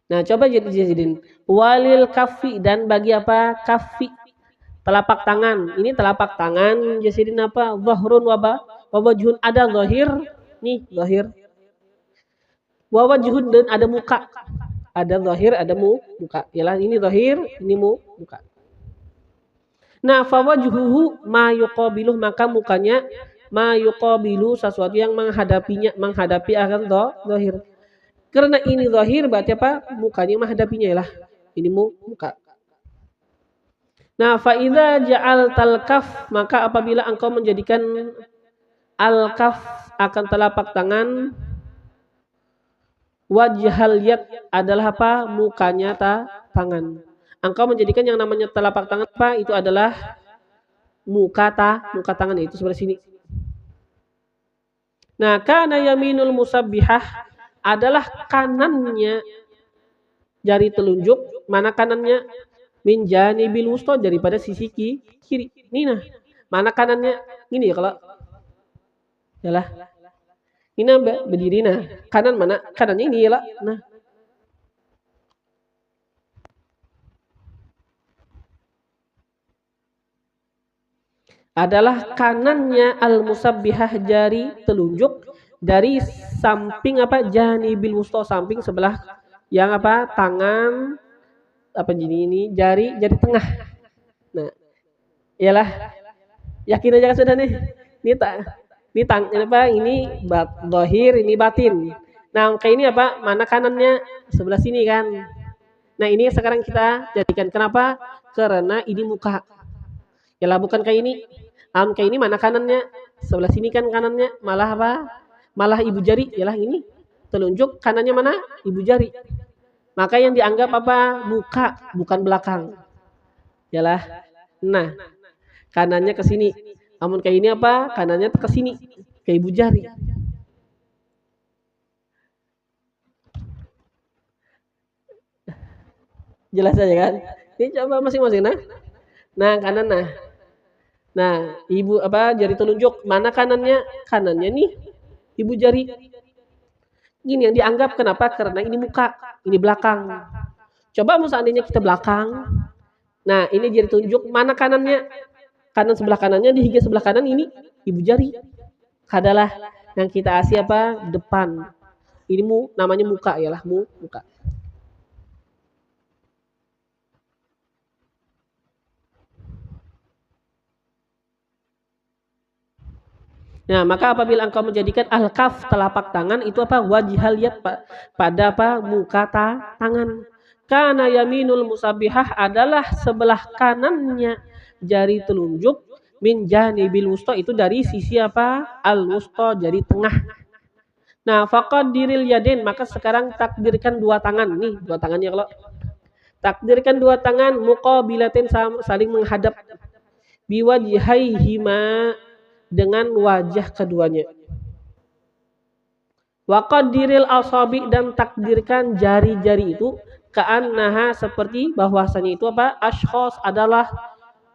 Nah, coba jadiin walil kafi dan bagi apa? Kafi. Telapak tangan. Ini telapak tangan jadiin apa? Zahrun wabajhun ada zahir. Nih, zahir. Wawajhun dan ada muka. Ada zahir, ada muka. Yalah, ini zahir, ini muka. Nah, fawajhuhu ma yuqabiluh maka mukanya ma yuqabilu sesuatu yang menghadapinya, menghadapi akan zahir. Karena ini zahir berarti apa? Mukanya menghadapinya lah. Ini muka. Nah, fa idza ja'altal kaf maka apabila engkau menjadikan al kaf akan telapak tangan wajhal yad adalah apa? Mukanya tangan. Engkau menjadikan yang namanya telapak tangan apa? Itu adalah muka tangan itu sebelah sini. Nah, kana yaminul musabbihah adalah kanannya jari telunjuk, mana kanannya? Min janibil wusta daripada sisi kiri. Ini nah. Mana kanannya? Ini ya kalau yalah. Ini berdiri nah. Kanan mana? Kanannya ini ya lah. Nah. Adalah kanannya al-musabbihah jari telunjuk dari samping apa? Janibil wusta samping sebelah yang apa? Tangan apa ini jari tengah. Nah, iyalah. Yakin aja kan sudah nih. Ini apa? Ini zahir, ini batin. Nah, kayak ini apa? Mana kanannya? Sebelah sini kan. Nah, ini sekarang kita jadikan kenapa? Karena ini muka. Yalah bukan kayak ini. Kayak ini mana kanannya? Sebelah sini kan kanannya malah apa? Malah ibu jari. Yalah ini telunjuk kanannya mana? Ibu jari. Maka yang dianggap apa? Muka, bukan belakang. Yalah. Nah, kanannya ke sini. Namun kayak ini apa? Kanannya ke sini. Ke ibu jari. Jelas aja kan? Ini coba masing-masing nah. Nah, kanan nah. Nah, ibu apa? Jari telunjuk mana kanannya? Kanannya nih ibu jari. Ini yang dianggap kenapa? Karena ini muka, ini belakang. Coba mau seandainya kita belakang. Nah, ini jari tunjuk mana kanannya? Kanan sebelah kanannya di hingga sebelah kanan ini ibu jari. Adalah yang kita asih apa? Depan. Ini namanya muka yalah muka. Nah, maka apabila engkau menjadikan al-kaf telapak tangan itu apa? Wajhal yad pada apa? Muka tangan. Kana yaminul musabbihah adalah sebelah kanannya jari telunjuk min janibil wusta itu dari sisi apa? Al-wusta jari tengah. Nah, faqaddiril yadain maka sekarang takdirkan dua tangan nih, dua tangannya kalau takdirkan dua tangan muqabilatin saling menghadap biwajhaihima dengan wajah keduanya. Waqaddiril asabi dan takdirkan jari-jari itu ka'annaha seperti bahwasanya itu apa? Ashkhos adalah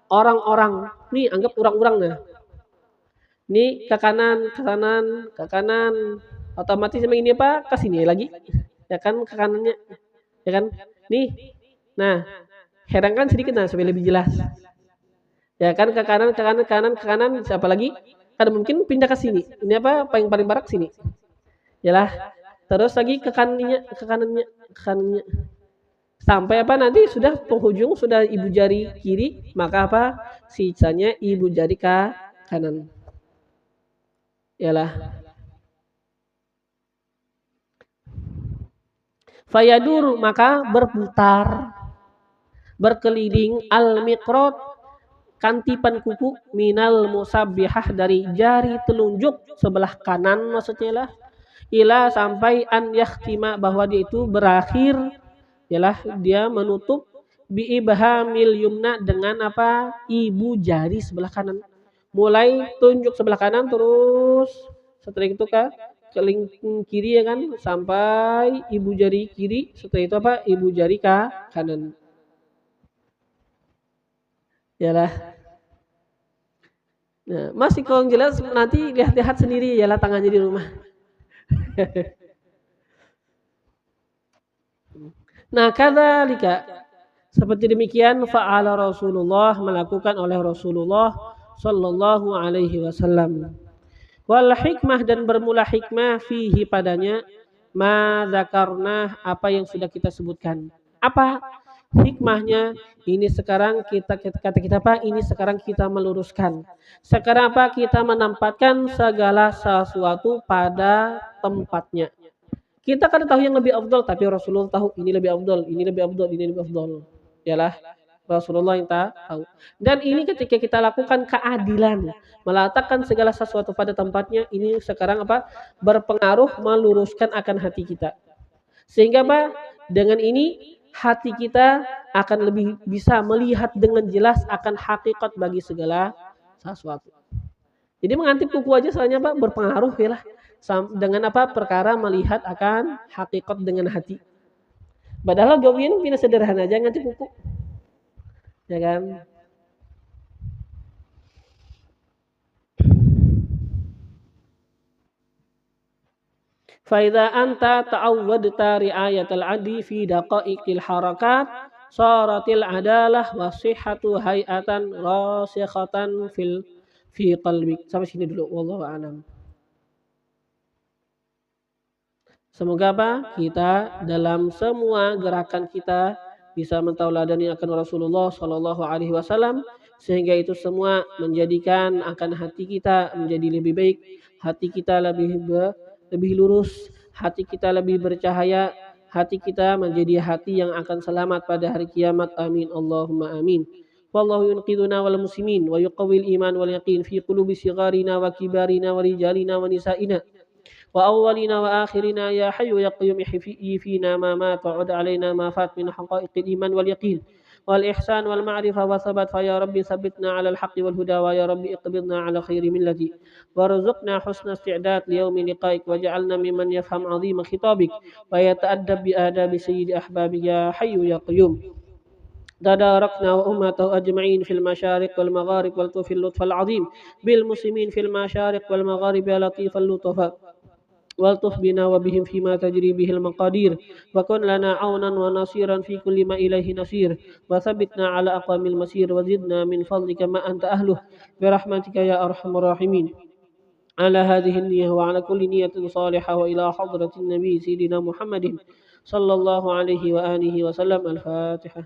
orang-orang. Nih anggap orang-orang nah. Nih ke kanan. Otomatis memang ini apa? Ke sini lagi. Ya kan ke kanannya. Ya kan? Nih. Nah, herangkan sedikit nah supaya lebih jelas. Ya kan ke kanan, ke kanan, ke kanan, ke kanan, siapa lagi? Kan mungkin pindah ke sini. Ini apa? Paling barat sini. Yalah. Terus lagi ke kanannya, ke kanannya, ke kanannya. Sampai apa nanti sudah penghujung sudah ibu jari kiri, maka apa? Sisanya ibu jari kanan. Yalah. Fayadur maka berputar berkeliling al-miqrat kantipan kuku minal musabbihah dari jari telunjuk sebelah kanan maksudnya lah ila sampai an yahtima bahwa dia itu berakhir ialah dia menutup bi ibhamil yumna dengan apa ibu jari sebelah kanan mulai tunjuk sebelah kanan terus setelah itu ke kiri ya kan sampai ibu jari kiri setelah itu apa ibu jari kanan yalah. Nah, masih kalau jelas nanti lihat-lihat sendiri yalah tangannya di rumah. Nah, kadzalika seperti demikian fa'ala Rasulullah melakukan oleh Rasulullah sallallahu alaihi wasallam. Wal hikmah dan bermula hikmah fihi padanya ma dzakarna apa yang sudah kita sebutkan. Apa hikmahnya? Ini sekarang kata kita apa? Ini sekarang kita meluruskan. Sekarang apa? Kita menempatkan segala sesuatu pada tempatnya. Kita kan tahu yang lebih afdal, tapi Rasulullah tahu ini lebih afdal, ini lebih afdal, ini lebih afdal. Yalah, Rasulullah yang tahu. Dan ini ketika kita lakukan keadilan, meletakkan segala sesuatu pada tempatnya, ini sekarang apa? Berpengaruh meluruskan akan hati kita. Sehingga apa? Dengan ini hati kita akan lebih bisa melihat dengan jelas akan hakikat bagi segala sesuatu. Jadi mengantip kuku aja soalnya apa? Berpengaruh ya lah. Dengan apa? Perkara melihat akan hakikat dengan hati. Padahal gawian pindah sederhana aja ngantip kuku. Ya kan? Faida anta ta'awwadta ri'ayatal adi fi daqaiqil harakat saratil adalah wasihhatu hay'atan rasikhatan fi qalbik. Sampai sini dulu wallahu a'lam. Semoga apa? Kita dalam semua gerakan kita bisa mentauladani akan Rasulullah Shallallahu Alaihi Wasallam sehingga itu semua menjadikan akan hati kita menjadi lebih baik, hati kita lebih lurus, hati kita lebih bercahaya, hati kita menjadi hati yang akan selamat pada hari kiamat. Amin Allahumma amin. Wallahu yunqiduna wal muslimin wa yuqawwil iman wal yaqin fi qulubi sigharina wa kibarina wa rijalina wa nisa'ina. وأولنا وآخرنا يا حي يا قيوم احيي فينا ما مات وعد علينا ما فات من حقائق الإيمان واليقين والإحسان والمعرفة والثبات فيا ربي ثبتنا على الحق والهدى ويا ربي اقبضنا على خير ملتي وارزقنا حسن استعداد ليوم لقائك واجعلنا ممن يفهم عظيم خطابك ويتأدب بآداب سيد أحبابك يا حي يا قيوم تداركنا وأمته أجمعين في المشارق والمغارب والطف اللطف العظيم بالمسلمين في المشارق والمغارب يا لطيف اللطف والطف بنا وبهم فيما تجري به المقادير وكن لنا عونا ونصيرا في كل ما إليه نصير وثبتنا على أقوام المسير وزدنا من فضلك ما أنت أهله برحمتك يا أرحم الراحمين على هذه النية وعلى كل نية صالحة وإلى حضرة النبي سيدنا محمد صلى الله عليه وآله وسلم. الفاتحة.